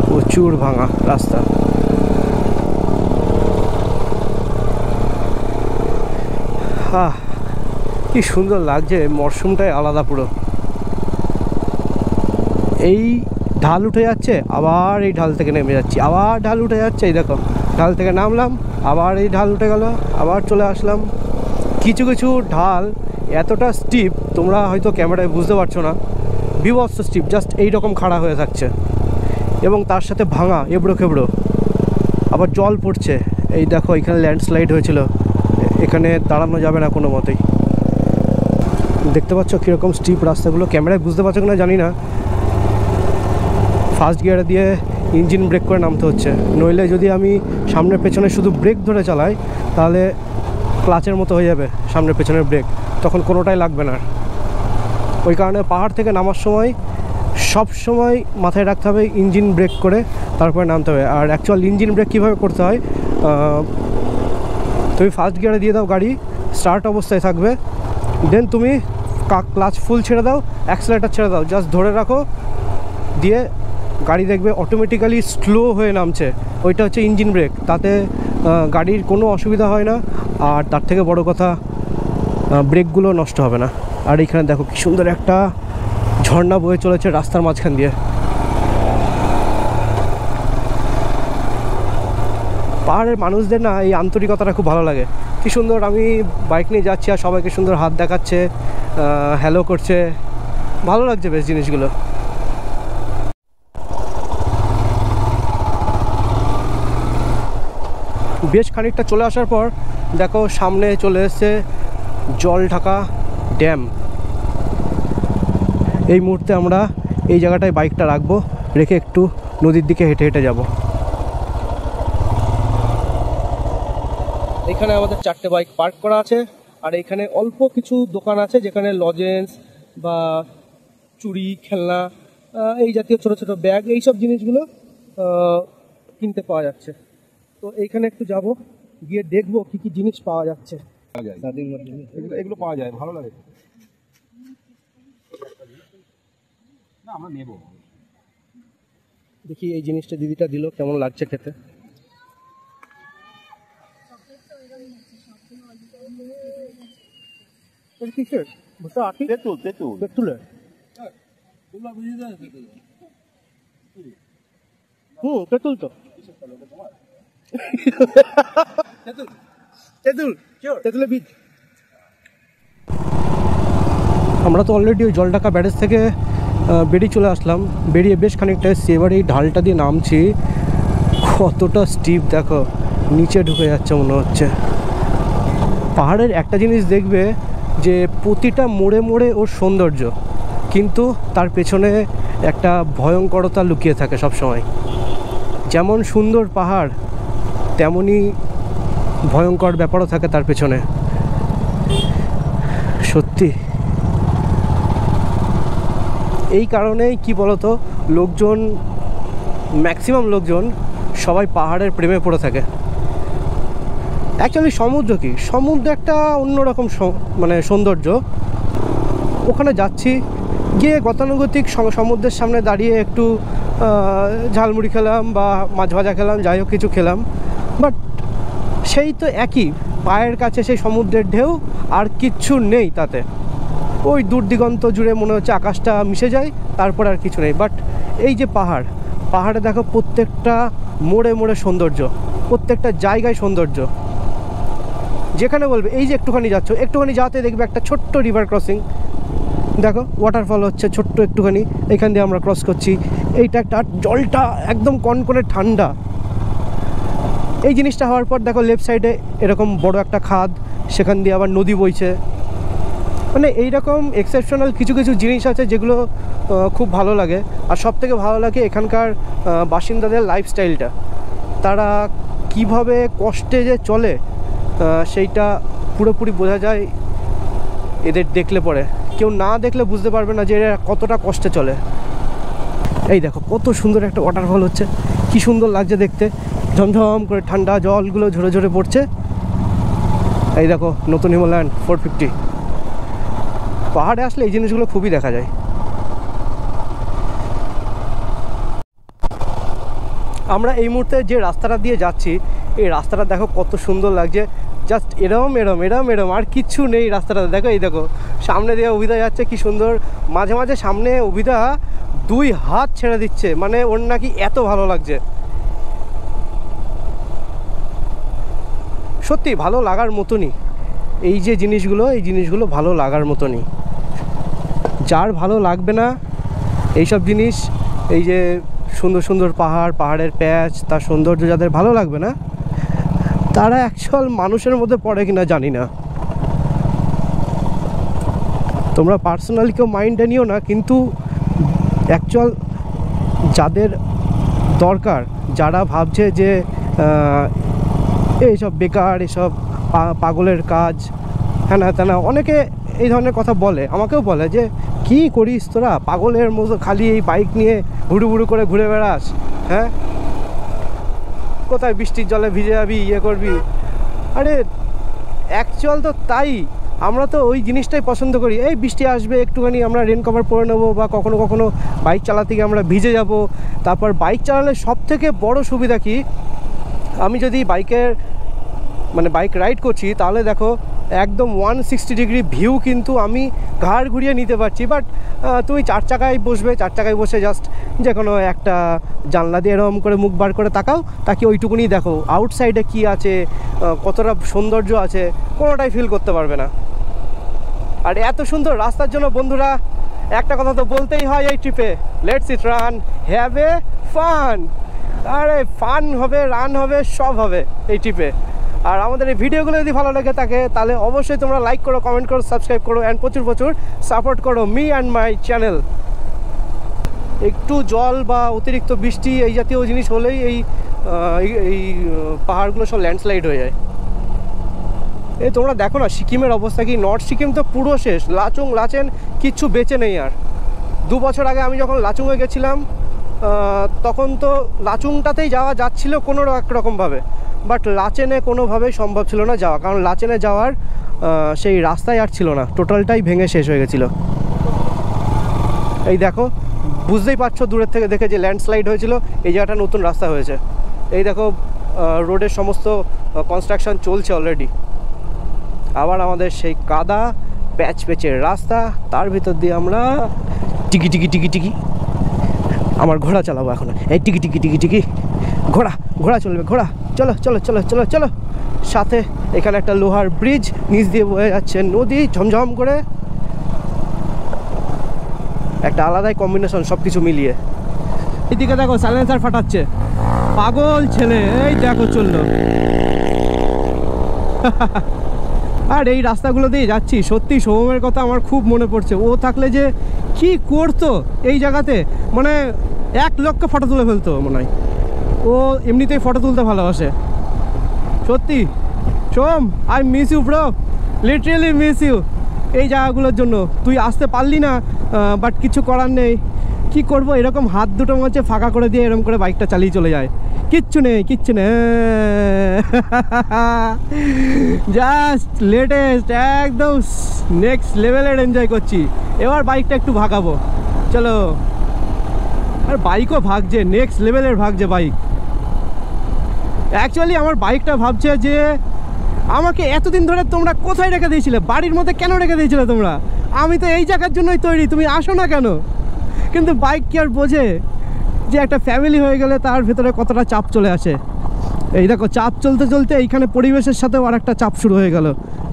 প্রচুর ভাঙা রাস্তা। কি সুন্দর লাগছে, মরশুমটাই আলাদা পুরো। এই ঢাল উঠে যাচ্ছে, আবার এই ঢাল থেকে নেমে যাচ্ছি, আবার ঢাল উঠে যাচ্ছে। এই দেখো ঢাল থেকে নামলাম, আবার এই ঢাল উঠে গেল, আবার চলে আসলাম। কিছু কিছু ঢাল এতটা স্টিপ তোমরা হয়তো ক্যামেরায় বুঝতে পারছো না, বিভৎস স্টিপ, জাস্ট এইরকম খাড়া হয়ে থাকছে এবং তার সাথে ভাঙা এবড়ো খেবড়ো, আবার জল পড়ছে। এই দেখো এখানে ল্যান্ডস্লাইড হয়েছিল, এখানে দাঁড়ানো যাবে না কোনো মতেই। দেখতে পাচ্ছ কীরকম স্টিপ রাস্তাগুলো, ক্যামেরায় বুঝতে পারছো কিনা জানি না। ফার্স্ট গিয়ারে দিয়ে ইঞ্জিন ব্রেক করে নামতে হচ্ছে, নইলে যদি আমি সামনের পেছনে শুধু ব্রেক ধরে চালাই তাহলে ক্লাচের মতো হয়ে যাবে সামনের পেছনের ব্রেক, তখন কোনোটাই লাগবে না। ওই কারণে পাহাড় থেকে নামার সময় সব সময় মাথায় রাখতে হবে ইঞ্জিন ব্রেক করে তারপরে নামতে হবে। আর অ্যাকচুয়াল ইঞ্জিন ব্রেক কীভাবে করতে হয়, তুমি ফার্স্ট গিয়ারে দিয়ে দাও, গাড়ি স্টার্ট অবস্থায় থাকবে, দেন তুমি ক্লাচ ফুল ছেড়ে দাও, অ্যাক্সেলেটার ছেড়ে দাও, জাস্ট ধরে রাখো, দিয়ে গাড়ি দেখবে অটোমেটিক্যালি স্লো হয়ে নামছে। ওইটা হচ্ছে ইঞ্জিন ব্রেক, তাতে গাড়ির কোনো অসুবিধা হয় না, আর তার থেকে বড় কথা ব্রেকগুলো নষ্ট হবে না। আর এইখানে দেখো কি সুন্দর একটা ঝর্ণা বয়ে চলেছে রাস্তার মাঝখান দিয়ে। পাহাড়ের মানুষদের না এই আন্তরিকতাটা খুব ভালো লাগে। কি সুন্দর, আমি বাইক নিয়ে যাচ্ছি আর সবাইকে সুন্দর হাত দেখাচ্ছে, হ্যালো করছে, ভালো লাগছে বেশ জিনিসগুলো। বেশ খানিকটা চলে আসার পর দেখো সামনে চলে এসেছে জলঢাকা ড্যাম। এই মুহূর্তে আমরা এই জায়গাটায় বাইকটা রাখবো, রেখে একটু নদীর দিকে হেঁটে হেঁটে যাব। এখানে আমাদের 4টে বাইক পার্ক করা আছে, আর এখানে অল্প কিছু দোকান আছে যেখানে লজেন্স বা চুড়ি, খেলনা, এই জাতীয় ছোট ছোট ব্যাগ, এইসব জিনিসগুলো কিনতে পাওয়া যাচ্ছে। তো এইখানে একটু যাব, গিয়ে দেখবো কি কি জিনিস পাওয়া যাচ্ছে। এগুলো পাওয়া যায়, ভালো লাগে না, আমরা নেব। দেখি এই জিনিসটা দিদিটা দিল, কেমন লাগছে খেতে। কিসের তেঁতুল? তেঁতুলের তেঁতুল তো তেঁতুলের বীজ। আমরা তো অলরেডি ওই জলঢাকা ব্যারেজ থেকে বেরিয়ে চলে আসলাম, বেরিয়ে বেশ খানিকটা এসছি। এবার এই ঢালটা দিয়ে নামছি, কতটা স্টিপ দেখো, নিচে ঢুকে যাচ্ছে মনে হচ্ছে। পাহাড়ের একটা জিনিস দেখবে যে প্রতিটা মোড়ে মোড়ে ওর সৌন্দর্য, কিন্তু তার পেছনে একটা ভয়ঙ্করতা লুকিয়ে থাকে সব সময়। যেমন সুন্দর পাহাড়, তেমনই ভয়ঙ্কর ব্যাপারও থাকে তার পেছনে। সত্যি এই কারণেই কি বলতো, লোকজন, ম্যাক্সিমাম লোকজন সবাই পাহাড়ের প্রেমে পড়ে থাকে। অ্যাকচুয়ালি সমুদ্র কি, সমুদ্র একটা অন্যরকম মানে সৌন্দর্য। ওখানে যাচ্ছি, গিয়ে গতানুগতিক সমুদ্রের সামনে দাঁড়িয়ে একটু ঝালমুড়ি খেলাম বা মাছ ভাজা খেলাম, যাই হোক কিছু খেলাম, বাট সেই তো একই, পায়ের কাছে সেই সমুদ্রের ঢেউ, আর কিচ্ছু নেই তাতে। ওই দূর দিগন্ত জুড়ে মনে হচ্ছে আকাশটা মিশে যায়, তারপর আর কিছু নেই। বাট এই যে পাহাড়ে দেখো প্রত্যেকটা মোড়ে মোড়ে সৌন্দর্য, প্রত্যেকটা জায়গায় সৌন্দর্য। যেখানে বলবে, এই যে একটুখানি যাচ্ছ, একটুখানি যাতে দেখবে একটা ছোট্ট রিভার ক্রসিং, দেখো ওয়াটারফল হচ্ছে ছোট্ট একটুখানি, এখান দিয়ে আমরা ক্রস করছি। এইটা একটা, জলটা একদম কনকনে ঠান্ডা। এই জিনিসটা হওয়ার পর দেখো লেফট সাইডে এরকম বড় একটা খাদ, সেখান দিয়ে আবার নদী বইছে। মানে এইরকম এক্সেপশনাল কিছু কিছু জিনিস আছে যেগুলো খুব ভালো লাগে। আর সবথেকে ভালো লাগে এখানকার বাসিন্দাদের লাইফস্টাইলটা, তারা কিভাবে কষ্টে যে চলে সেইটা পুরোপুরি বোঝা যায় এদের দেখলে পরে। কেউ না দেখলে বুঝতে পারবে না যে এরা কতটা কষ্টে চলে। এই দেখো কত সুন্দর একটা ওয়াটারফল হচ্ছে, কি সুন্দর লাগছে দেখতে, ঝমঝম করে ঠান্ডা জলগুলো ঝরে ঝরে পড়ছে। এই দেখো নতুন হিমালয়ান 450। পাহাড়ে আসলে এই জিনিসগুলো খুবই দেখা যায়। আমরা এই মুহূর্তে যে রাস্তাটা দিয়ে যাচ্ছি, এই রাস্তাটা দেখো কত সুন্দর লাগছে, জাস্ট এরম এরম এরম এরম, আর কিচ্ছু নেই রাস্তাটাতে। দেখো এই দেখো সামনে দিয়ে অভিদা যাচ্ছে, কি সুন্দর। মাঝে মাঝে সামনে অভিদা 2 হাত ছেড়ে দিচ্ছে, মানে ওর নাকি এত ভালো লাগছে। সত্যি ভালো লাগার মতনই এই যে জিনিসগুলো, এই জিনিসগুলো ভালো লাগার মতনই। যার ভালো লাগবে না এইসব জিনিস, এই যে সুন্দর সুন্দর পাহাড়, পাহাড়ের প্যাচ, তার সৌন্দর্য যাদের ভালো লাগবে না, তারা অ্যাকচুয়াল মানুষের মধ্যে পড়ে কিনা জানি না। তোমরা পার্সোনালি কেউ মাইন্ডে নিও না, কিন্তু অ্যাকচুয়াল যাদের দরকার, যারা ভাবছে যে এইসব বেকার, এসব পাগলের কাজ, হ্যাঁ না তা না, অনেকে এই ধরনের কথা বলে, আমাকেও বলে যে কি করিস তোরা, পাগলের মতো খালি এই বাইক নিয়ে হুড়ু হুড়ু করে ঘুরে বেড়াস, হ্যাঁ কোথায় বৃষ্টির জলে ভিজে যাবি, ইয়ে করবি। আরে অ্যাকচুয়াল তো তাই, আমরা তো ওই জিনিসটাই পছন্দ করি। এই বৃষ্টি আসবে, একটুখানি আমরা রেন কভার পরে নেবো, বা কখনো কখনো বাইক চালাতে গিয়ে আমরা ভিজে যাব। তারপর বাইক চালালে সব থেকে বড় সুবিধা কি, আমি যদি বাইক রাইড করছি তাহলে দেখো একদম 160 ডিগ্রি ভিউ কিন্তু আমি ঘাড় ঘুরিয়ে নিতে পারছি। বাট তুমি 4 চাকায় বসে জাস্ট যে কোনো একটা জানলা দিয়ে এরকম করে মুখ বার করে তাকাও, তাকে ওইটুকুনি দেখো আউটসাইডে কি আছে, কতটা সৌন্দর্য আছে, কোনোটাই ফিল করতে পারবে না। আর এত সুন্দর রাস্তার জন্য বন্ধুরা একটা কথা তো বলতেই হয় এই ট্রিপে, let's eat run, have a fun. আরে ফান হবে, রান হবে, সব হবে এই ট্রিপে। আর আমাদের এই ভিডিওগুলো যদি ভালো লাগে থাকে তাহলে অবশ্যই তোমরা লাইক করো, কমেন্ট করো, সাবস্ক্রাইব করো অ্যান্ড প্রচুর সাপোর্ট করো মি অ্যান্ড মাই চ্যানেল। একটু জল বা অতিরিক্ত বৃষ্টি এই জাতীয় জিনিস হলেই এই পাহাড়গুলো সব ল্যান্ডস্লাইড হয়ে যায়। এই তোমরা দেখো না সিকিমের অবস্থা কি, নর্থ সিকিম তো পুরো শেষ, লাচেন কিচ্ছু বেঁচে নেই আর। 2 বছর আগে আমি যখন লাচুংয়ে গেছিলাম তখন তো লাচুংটাতেই যাওয়া যাচ্ছিল কোনো রকমভাবে, বাট লাচেনে কোনোভাবেই সম্ভব ছিল না যাওয়া, কারণ লাচেনে যাওয়ার সেই রাস্তায় আর ছিল না, টোটালটাই ভেঙে শেষ হয়ে গেছিলো। এই দেখো বুঝতেই পারছো দূরের থেকে দেখে যে ল্যান্ডস্লাইড হয়েছিল, এই জায়গাটা নতুন রাস্তা হয়েছে। এই দেখো রোডের সমস্ত কনস্ট্রাকশন চলছে অলরেডি। আবার আমাদের সেই কাদা প্যাচের রাস্তা, তার ভিতর দিয়ে আমরা টিকি আমার ঘোড়া চালাবো এখন, এই টিকি ঘোড়া চলবে, ঘোড়া চলো। সাথে এখানে একটা লোহার ব্রিজ, নিচ দিয়ে বয়ে যাচ্ছে নদী ঝমঝম করে, একটা আলাদাই কম্বিনেশন সব কিছু মিলিয়ে। এদিকে দেখো সাইলেন্সার ফাটাচ্ছে, পাগল ছেলে, এই দেখো চললো। আর এই রাস্তাগুলো দিয়ে যাচ্ছি, সত্যি সৌমের কথা আমার খুব মনে পড়ছে। ও থাকলে যে কি করতো এই জায়গাতে, মানে 1 লক্ষ ফটো তুলে ফেলতো মনে হয়। ও এমনিতেই ফটো তুলতে ভালোবাসে সত্যি। Som, I miss you bro, literally miss you. এই জায়গাগুলোর জন্য তুই আসতে পারলি না, বাট কিছু করার নেই। কি করব, এরকম হাত দুটো মধ্যে ফাঁকা করে দিয়ে এরকম করে বাইকটা চালিয়ে চলে যায়, কিচ্ছু নেই জাস্ট লেটেস্ট একদম নেক্সট লেভেলের এনজয় করছি। এবার বাইকটা একটু ভাগাবো, চলো। আর বাইকও ভাগছে, নেক্সট লেভেলের ভাগছে বাইক। অ্যাকচুয়ালি আমার বাইকটা ভাবছে যে আমাকে এতদিন ধরে তোমরা কোথায় রেখে দিয়েছিলে, বাড়ির মধ্যে কেন রেখে দিয়েছিলে তোমরা, আমি তো এই জায়গার জন্যই তৈরি, তুমি আসো না কেন। কিন্তু বাইক কি আর বোঝে যে একটা ফ্যামিলি হয়ে গেলে তার ভেতরে কতটা চাপ চলে আসে। এই দেখো চাপ চলতে এইখানে পরিবেশের সাথেও আর একটা চাপ শুরু হয়ে গেল,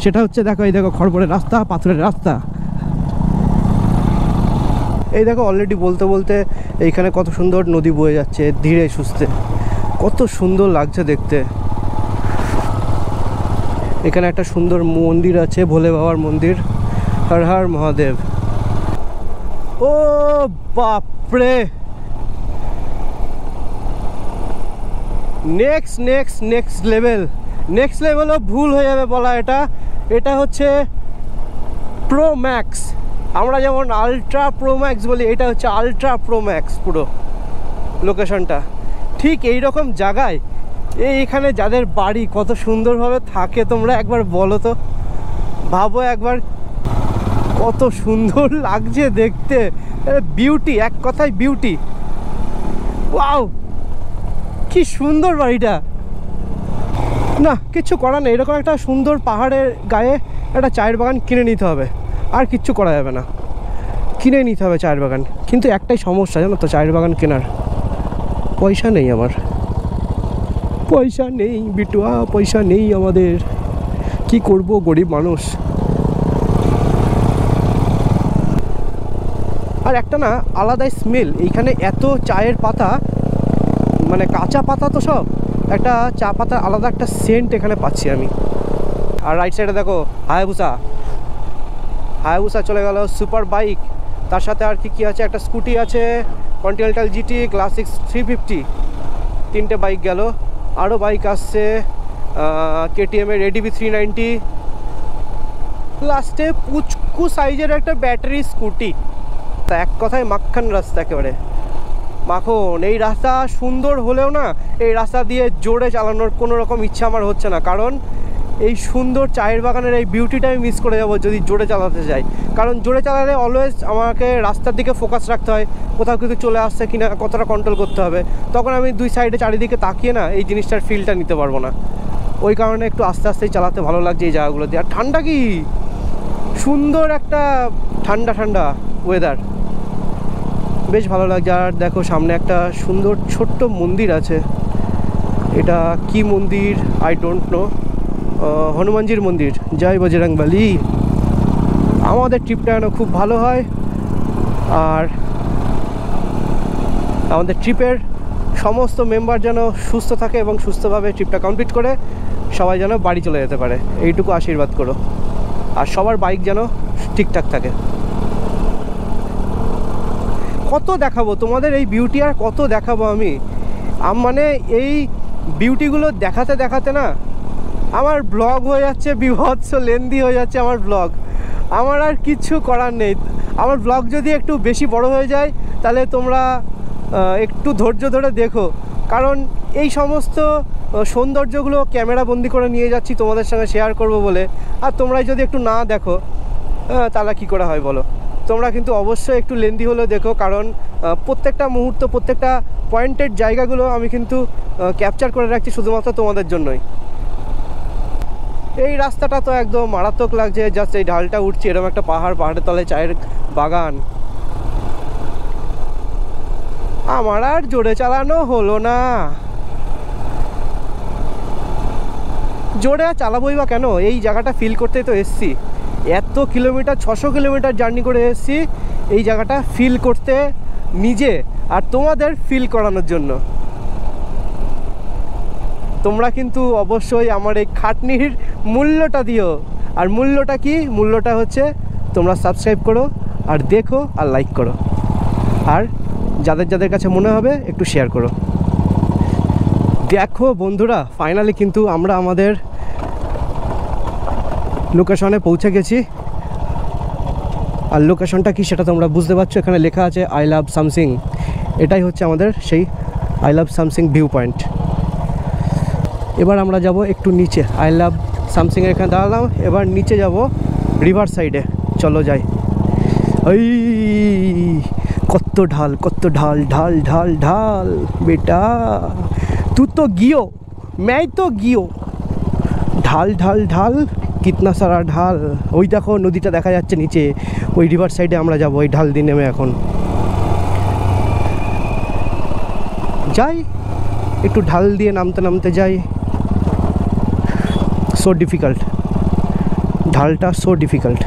সেটা হচ্ছে দেখো এই দেখো খড়বড়ের রাস্তা, পাথরের রাস্তা। এই দেখো অলরেডি বলতে এইখানে কত সুন্দর নদী বয়ে যাচ্ছে ধীরে সুস্থে, কত সুন্দর লাগছে দেখতে। এখানে একটা সুন্দর মন্দির আছে, ভোলে বাবার মন্দির, হর হর মহাদেব। ও বাপরে, নেক্সট লেভেলও ভুল হয়ে যাবে বলা। এটা হচ্ছে প্রো ম্যাক্স। আমরা যেমন আলট্রা প্রো ম্যাক্স বলি, এটা হচ্ছে আলট্রা প্রো ম্যাক্স। পুরো লোকেশনটা ঠিক এই রকম জায়গায়, এইখানে যাদের বাড়ি কত সুন্দরভাবে থাকে তোমরা একবার বলো তো, ভাবো একবার কত সুন্দর লাগছে দেখতে, বিউটি, এক কথায় বিউটি। ওয়াও কি সুন্দর বাড়িটা। না কিচ্ছু করার নেই, এরকম একটা সুন্দর পাহাড়ের গায়ে একটা চায়ের বাগান কিনে নিতে হবে, আর কিচ্ছু করা যাবে না, কিনে নিতে হবে চায়ের বাগান। কিন্তু একটাই সমস্যা জানো তো চায়ের বাগান কেনার, পয়সা নেই আমার, পয়সা নেই বিটুয়া, পয়সা নেই আমাদের, কি করব গরিব মানুষ। আর একটা না আলাদাই স্মেল এইখানে, এত চায়ের পাতা, মানে কাঁচা পাতা তো সব, একটা চা পাতার আলাদা একটা সেন্ট এখানে পাচ্ছি আমি। আর রাইট সাইডে দেখো হায়াবুসা চলে গেল, সুপার বাইক, তার সাথে আর কি আছে, একটা স্কুটি আছে, কন্টিনেন্টাল জিটি, ক্লাসিক 350, 3টে বাইক গেল। আরও বাইক আসছে, কেটিএমের এডিবি 390, লাস্টে পুচকু সাইজের একটা ব্যাটারি স্কুটি। তা এক কথায় মাখন রাস্তা, একেবারে মাখন। এই রাস্তা সুন্দর হলেও না, এই রাস্তা দিয়ে জোরে চালানোর কোনো রকম ইচ্ছা আমার হচ্ছে না, কারণ এই সুন্দর চায়ের বাগানের এই বিউটিটা আমি মিস করে যাবো যদি জোরে চালাতে যাই। কারণ জোরে চালালে অলওয়েজ আমাকে রাস্তার দিকে ফোকাস রাখতে হয়, কোথাও কিছু চলে আসছে কিনা কতটা কন্ট্রোল করতে হবে। তখন আমি দুই সাইডে চারিদিকে তাকিয়ে না এই জিনিসটার ফিলটা নিতে পারবো না। ওই কারণে একটু আস্তে আস্তেই চালাতে ভালো লাগছে এই জায়গাগুলো দিয়ে। আর ঠান্ডা কি সুন্দর একটা ঠান্ডা ঠান্ডা ওয়েদার, বেশ ভালো লাগছে। আর দেখো সামনে একটা সুন্দর ছোট্ট মন্দির আছে, এটা কি মন্দির আই ডোন্ট নো, হনুমানজির মন্দির। জয় বজরংবলী। আমাদের ট্রিপটা যেন খুব ভালো হয় আর আমাদের ট্রিপের সমস্ত মেম্বার যেন সুস্থ থাকে এবং সুস্থভাবে ট্রিপটা কমপ্লিট করে সবাই যেন বাড়ি চলে যেতে পারে, এইটুকু আশীর্বাদ করো। আর সবার বাইক যেন ঠিকঠাক থাকে। কত দেখাবো তোমাদের এই বিউটি, আর কত দেখাবো আমি। মানে এই বিউটিগুলো দেখাতে দেখাতে না আমার ব্লগ হয়ে যাচ্ছে বিভৎস লেন্দি হয়ে যাচ্ছে আমার ব্লগ। আমার আর কিছু করার নেই। আমার ব্লগ যদি একটু বেশি বড় হয়ে যায় তাহলে তোমরা একটু ধৈর্য ধরে দেখো, কারণ এই সমস্ত সৌন্দর্যগুলো ক্যামেরা বন্দি করে নিয়ে যাচ্ছি তোমাদের সঙ্গে শেয়ার করব বলে। আর তোমরাই যদি একটু না দেখো তাহলে কী করে হয় বলো। তোমরা কিন্তু অবশ্যই একটু লেন্দি হলেও দেখো, কারণ প্রত্যেকটা মুহূর্ত প্রত্যেকটা পয়েন্টের জায়গাগুলো আমি কিন্তু ক্যাপচার করে রাখছি শুধুমাত্র তোমাদের জন্যই। এই রাস্তাটা তো একদম মারাত্মক লাগছে, জাস্ট এই ঢালটা উঠছে, এরকম একটা পাহাড়ের তলায় চায়ের বাগান। আমার আর জোরে চালানো হলো না। জোরে আর চালাবোই বা কেন, এই জায়গাটা ফিল করতেই তো এসছি। এত কিলোমিটার 600 কিলোমিটার জার্নি করে এসছি এই জায়গাটা ফিল করতে নিজে, আর তোমাদের ফিল করানোর জন্য। তোমরা কিন্তু অবশ্যই আমার এই খাটনির মূল্যটা দিও। আর মূল্যটা কি? মূল্যটা হচ্ছে তোমরা সাবস্ক্রাইব করো আর দেখো আর লাইক করো, আর যাদের যাদের কাছে মনে হবে একটু শেয়ার করো। দেখো বন্ধুরা, ফাইনালি কিন্তু আমরা আমাদের লোকেশনে পৌঁছে গেছি। আর লোকেশনটা কি সেটা তোমরা বুঝতে পারছো, এখানে লেখা আছে আই লাভ সামসিং। এটাই হচ্ছে আমাদের সেই I love Samsing view point. এবার আমরা যাব একটু নিচে। আই লাভ সামসিংয়ের এখানে দাঁড়ালাম, এবার নিচে যাব রিভার সাইডে। চলো যাই। ওই কত ঢাল, কত ঢাল, ঢাল ঢাল ঢাল। বেটা তু তো গিयो, मैं तो গিयो। ঢাল ঢাল ঢাল, কিতনা সারা ঢাল। ওই দেখো নদীটা দেখা যাচ্ছে নিচে, ওই রিভার সাইডে আমরা যাব ওই ঢাল দিয়ে নেমে। এখন যাই একটু ঢাল দিয়ে নামতে নামতে যাই। সো ডিফিকাল্ট, ঢালটা সো ডিফিকাল্ট।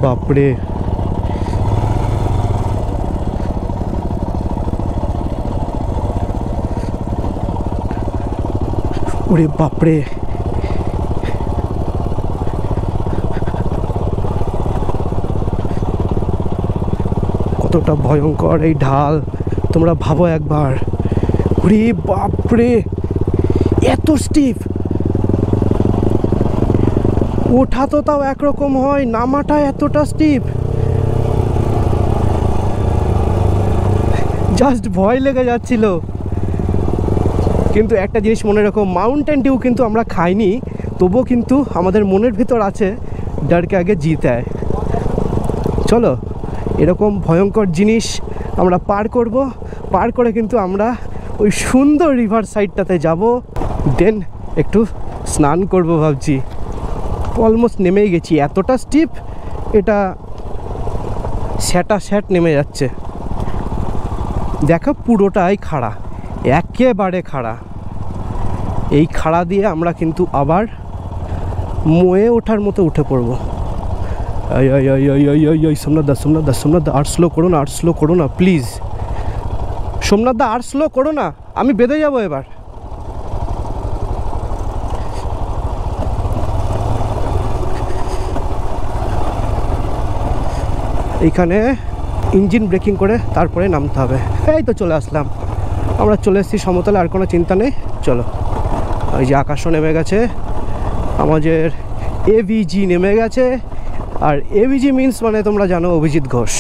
বাপরে, ওরে বাপরে, কতটা ভয়ঙ্কর এই ঢাল তোমরা ভাবো একবার। ওরে বাপরে, এত স্টিপ। ওঠা তো তাও একরকম হয়, নামাটা এতটা স্টিপ, জাস্ট ভয় লেগে যাচ্ছিল। কিন্তু একটা জিনিস মনে রাখো, মাউন্টেন ডিউ কিন্তু আমরা খাইনি, তবুও কিন্তু আমাদের মনের ভিতর আছে ডরকে আগে জিতে আয়। চলো এরকম ভয়ঙ্কর জিনিস আমরা পার করব, পার করে কিন্তু আমরা ওই সুন্দর রিভার সাইডটাতে যাব, দেন একটু স্নান করব ভাবছি। অলমোস্ট নেমেই গেছি, এতটা স্টিপ, এটা স্যাট নেমে যাচ্ছে। দেখো পুরোটাই খাড়া, একেবারে খাড়া। এই খাড়া দিয়ে আমরা কিন্তু আবার ময়ে ওঠার মতো উঠে পড়বো। সোমনাথ দা আর স্লো করো না, আর স্লো করো না প্লিজ। সোমনাথ দা আর স্লো করো না, আমি বেঁধে যাবো এবার। এইখানে ইঞ্জিন ব্রেকিং করে তারপরে নামতে হবে। এই তো চলে আসলাম, আমরা চলে এসেছি সমতলে, আর কোনো চিন্তা নেই। চলো ওই যে আকাশও নেমে গেছে, আমাদের এভিজি নেমে গেছে। আর এভিজি মিন্স মানে তোমরা জানো অভিজিৎ ঘোষ।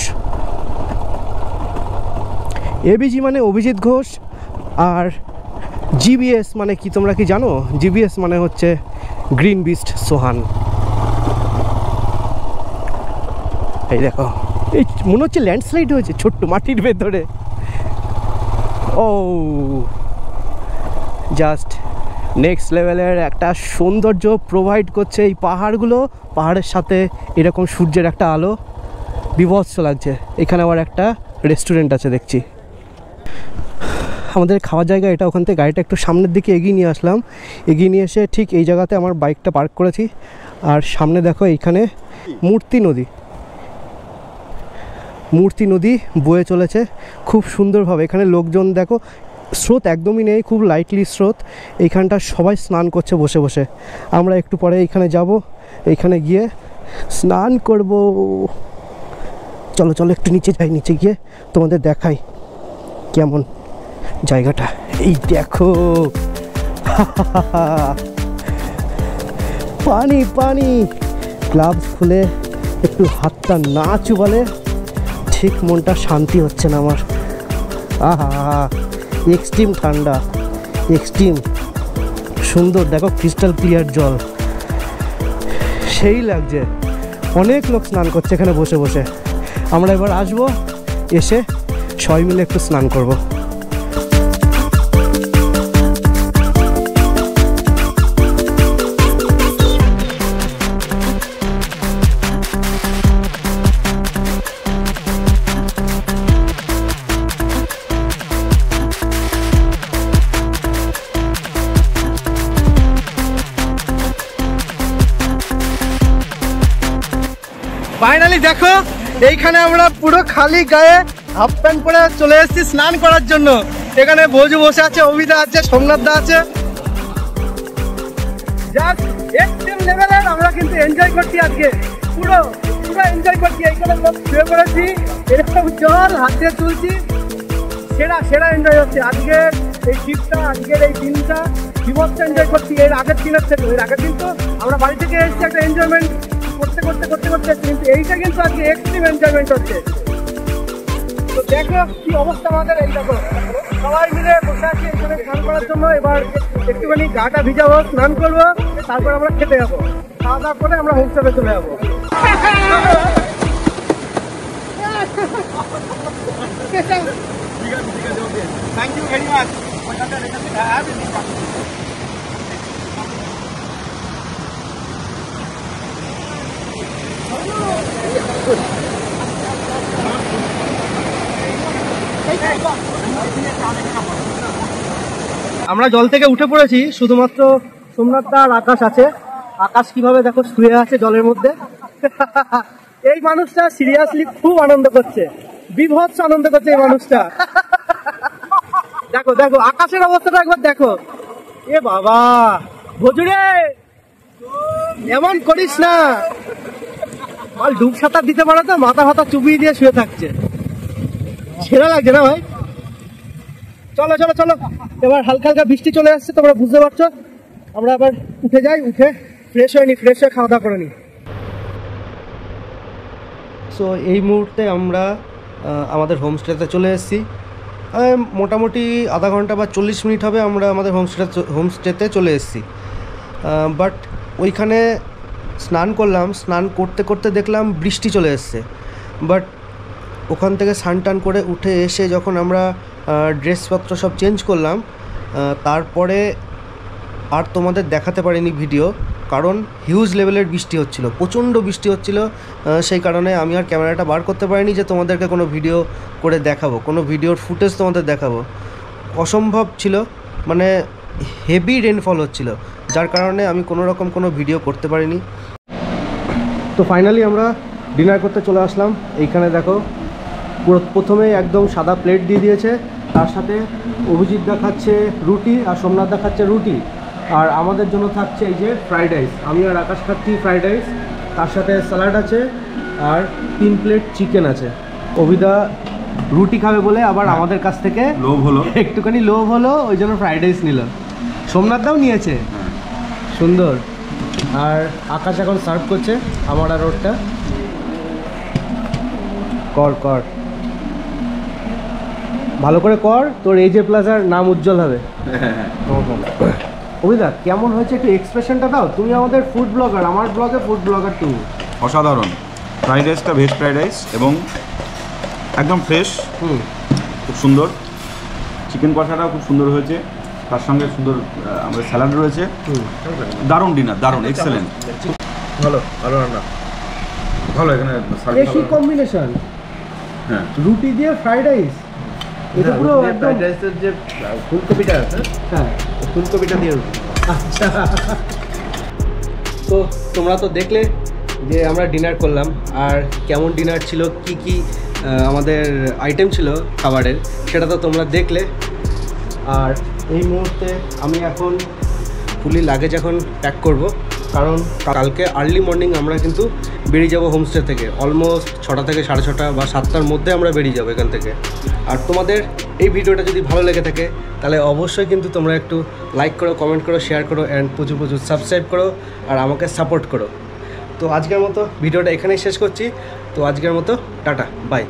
এভিজি মানে অভিজিৎ ঘোষ, আর জিবিএস মানে কি তোমরা কি জানো? জিবিএস মানে হচ্ছে গ্রিন বিস্ট সোহান। এই দেখো, এই মনে হচ্ছে ল্যান্ডস্লাইড হয়েছে ছোট্ট মাটির ভেতরে। ও জাস্ট নেক্সট লেভেলের একটা সৌন্দর্য প্রোভাইড করছে এই পাহাড়গুলো। পাহাড়ের সাথে এরকম সূর্যের একটা আলো, বিভৎস লাগছে। এখানে আবার একটা রেস্টুরেন্ট আছে দেখছি। আমাদের খাওয়ার জায়গা এটা। ওখান থেকে গাড়িটা একটু সামনের দিকে এগিয়ে নিয়ে আসলাম। এগিয়ে নিয়ে এসে ঠিক এই জায়গাতে আমার বাইকটা পার্ক করেছি। আর সামনে দেখো এইখানে মূর্তি নদী বয়ে চলেছে খুব সুন্দরভাবে। এখানে লোকজন দেখো, স্রোত একদমই নেই, খুব লাইটলি স্রোত। এইখানটা সবাই স্নান করছে বসে বসে। আমরা একটু পরে এইখানে যাব, এইখানে গিয়ে স্নান করব। চলো চলো একটু নিচে যাই, নিচে গিয়ে তোমাদের দেখাই কেমন জায়গাটা। এই দেখো পানি পানি। গ্লাভস খুলে একটু হাতটা না চুবালে ঠিক মনটা শান্তি হচ্ছে না আমার। আহা, এক্সট্রিম ঠান্ডা, এক্সট্রিম সুন্দর। দেখো ক্রিস্টাল ক্লিয়ার জল, সেই লাগছে। অনেক লোক স্নান করছে এখানে বসে বসে। আমরা এবার আসবো, এসে সবাই মিলে একটু স্নান করব। ফাইনালি দেখো, এইখানে আমরা পুরো খালি গায়ে হাফ প্যান্ট পরে চলে এসেছি স্নান করার জন্য। এখানে বজু বসে আছে, অভিদা আছে, সোমনাথ দা আছে। জাস্ট এক্সট্রিম লেভেলের আমরা কিন্তু এনজয় করছি আজকে, পুরো পুরো এনজয় করছি। এইখানে লোক শুয়ে পড়েছি, এরকম জল হাতে তুলছি। সেরা সেরা এনজয় হচ্ছে আজকের এই ট্রিপটা, আজকের এই দিনটা বিভৎস এনজয় করছি। এর আগের দিনের থেকে, এর আগের দিন তো আমরা বাড়ি থেকে এসেছি একটা এনজয়মেন্ট করতে করতে করতে করতে, কিন্তু এইটা কিন্তু আজকে এক্সট্রিম এনজয়মেন্ট হচ্ছে। তো দেখো কি অবস্থা আমাদের। এই দেখো সবাই মিলে বসে আছি এখানে স্নান করার জন্য। এবার একটুখানি গাটা ভিজাবো, স্নান করবো, তারপর আমরা খেতে যাবো। খাওয়া দাওয়া করে আমরা হোমস্টেতে চলে যাবো। Thank you very much. আমরা জল থেকে উঠে পড়েছি, শুধুমাত্র সোমনাথ দা আর আকাশ আছে। আকাশ কিভাবে দেখো শুয়ে আছে জলের মধ্যে। এই মানুষটা সিরিয়াসলি খুব আনন্দ করছে, বিভৎস আনন্দ করছে এই মানুষটা। দেখো দেখো আকাশের অবস্থাটা একবার দেখো। এ বাবা ভজুরে, এমন করিস না। মাল ডুব সাঁতার দিতে পারে তো, মাথা ফাতা চুপিয়ে দিয়ে শুয়ে থাকছে। ছেড়া লাগছে না ভাই। চলো চলো চলো, এবার হালকা হালকা বৃষ্টি চলে আসছে, তোমরা বুঝতে পারছো। আমরা আবার উঠে যাই, উঠে ফ্রেশ হয়ে নিই, ফ্রেশ হয়ে খাওয়া দাওয়া করে নিই। সো এই মুহূর্তে আমরা আমাদের হোমস্টেতে চলে এসেছি। মোটামুটি আধা ঘন্টা বা 40 মিনিট হবে আমরা আমাদের হোমস্টেতে চলে এসেছি। বাট ওইখানে স্নান করলাম, স্নান করতে করতে দেখলাম বৃষ্টি চলে এসছে। বাট ওখান থেকে স্নান টান করে উঠে এসে যখন আমরা ড্রেসপত্র সব চেঞ্জ করলাম, তারপরে আর তোমাদের দেখাতে পারিনি ভিডিও, কারণ হিউজ লেভেলের বৃষ্টি হচ্ছিল, প্রচণ্ড বৃষ্টি হচ্ছিল। সেই কারণে আমি আর ক্যামেরাটা বার করতে পারিনি যে তোমাদেরকে কোনো ভিডিও করে দেখাবো, কোনো ভিডিওর ফুটেজ তোমাদের দেখাবো। অসম্ভব ছিল, মানে হেভি রেনফল হচ্ছিল, যার কারণে আমি কোনো রকম কোনো ভিডিও করতে পারিনি। তো ফাইনালি আমরা ডিনার করতে চলে আসলাম। এইখানে দেখো পুরো প্রথমে একদম সাদা প্লেট দিয়ে দিয়েছে, তার সাথে অভিজিৎ দা খাচ্ছে রুটি আর সোমনাথ দা খাচ্ছে রুটি, আর আমাদের জন্য থাকছে এই যে ফ্রাইড রাইস। আমি আর আকাশ খাচ্ছি ফ্রাইড রাইস, তার সাথে স্যালাড আছে আর 3 প্লেট চিকেন আছে। অভিদা রুটি খাবে বলে আবার আমাদের কাছ থেকে লোভ হলো, একটুখানি লোভ হলো, ওই জন্য ফ্রাইড রাইস নিল। সোমনাথদাও নিয়েছে, হ্যাঁ। সুন্দর। আর আকাশ এখন সার্ভ করছে আমার আর ওরটা। কর কর, ভালো করে কর, তোর এই যে প্লাজার নাম উজ্জ্বল হবে। অভিদা কেমন হয়েছে একটু এক্সপ্রেশনটা দাও, তুমি আমাদের ফুড ব্লগার, আমার ব্লগে ফুড ব্লগার তুমি। অসাধারণ। ফ্রাইড রাইসটা ভেজ ফ্রাইড রাইস এবং একদম ফ্রেশ, খুব সুন্দর। চিকেন কষাটাও খুব সুন্দর হয়েছে, তার সঙ্গে সুন্দর আমাদের স্যালাড রয়েছে। দারুণ ডিনার, দারুণ, এক্সেলেন্ট। ভালো ভালো রান্না, ভালো। এখানে বেশি কম্বিনেশন, হ্যাঁ, রুটি দিয়ে ফ্রাইড রাইস, এটা পুরো একদম ফ্রাইড রাইসের যে ফুলকপিটা আছে, হ্যাঁ ফুলকপিটা দিয়ে রুটি। আচ্ছা, তো তোমরা তো দেখলে যে আমরা ডিনার করলাম, আর কেমন ডিনার ছিল, কি কি আমাদের আইটেম ছিল খাবারের, সেটা তো তোমরা দেখলে। আর এই মুহূর্তে আমি এখন ফুলি লাগেজ এখন প্যাক করব, কারণ কালকে আর্লি মর্নিং আমরা কিন্তু বেরিয়ে যাব হোমস্টে থেকে। অলমোস্ট 6টা থেকে 6:30 বা 7টার মধ্যে আমরা বেরিয়ে যাবো এখান থেকে। আর তোমাদের এই ভিডিওটা যদি ভালো লেগে থাকে তাহলে অবশ্যই কিন্তু তোমরা একটু লাইক করো, কমেন্ট করো, শেয়ার করো অ্যান্ড প্রচুর প্রচুর সাবস্ক্রাইব করো আর আমাকে সাপোর্ট করো। তো আজকের মতো ভিডিওটা এখানেই শেষ করছি। তো আজকের মতো টাটা, বাই।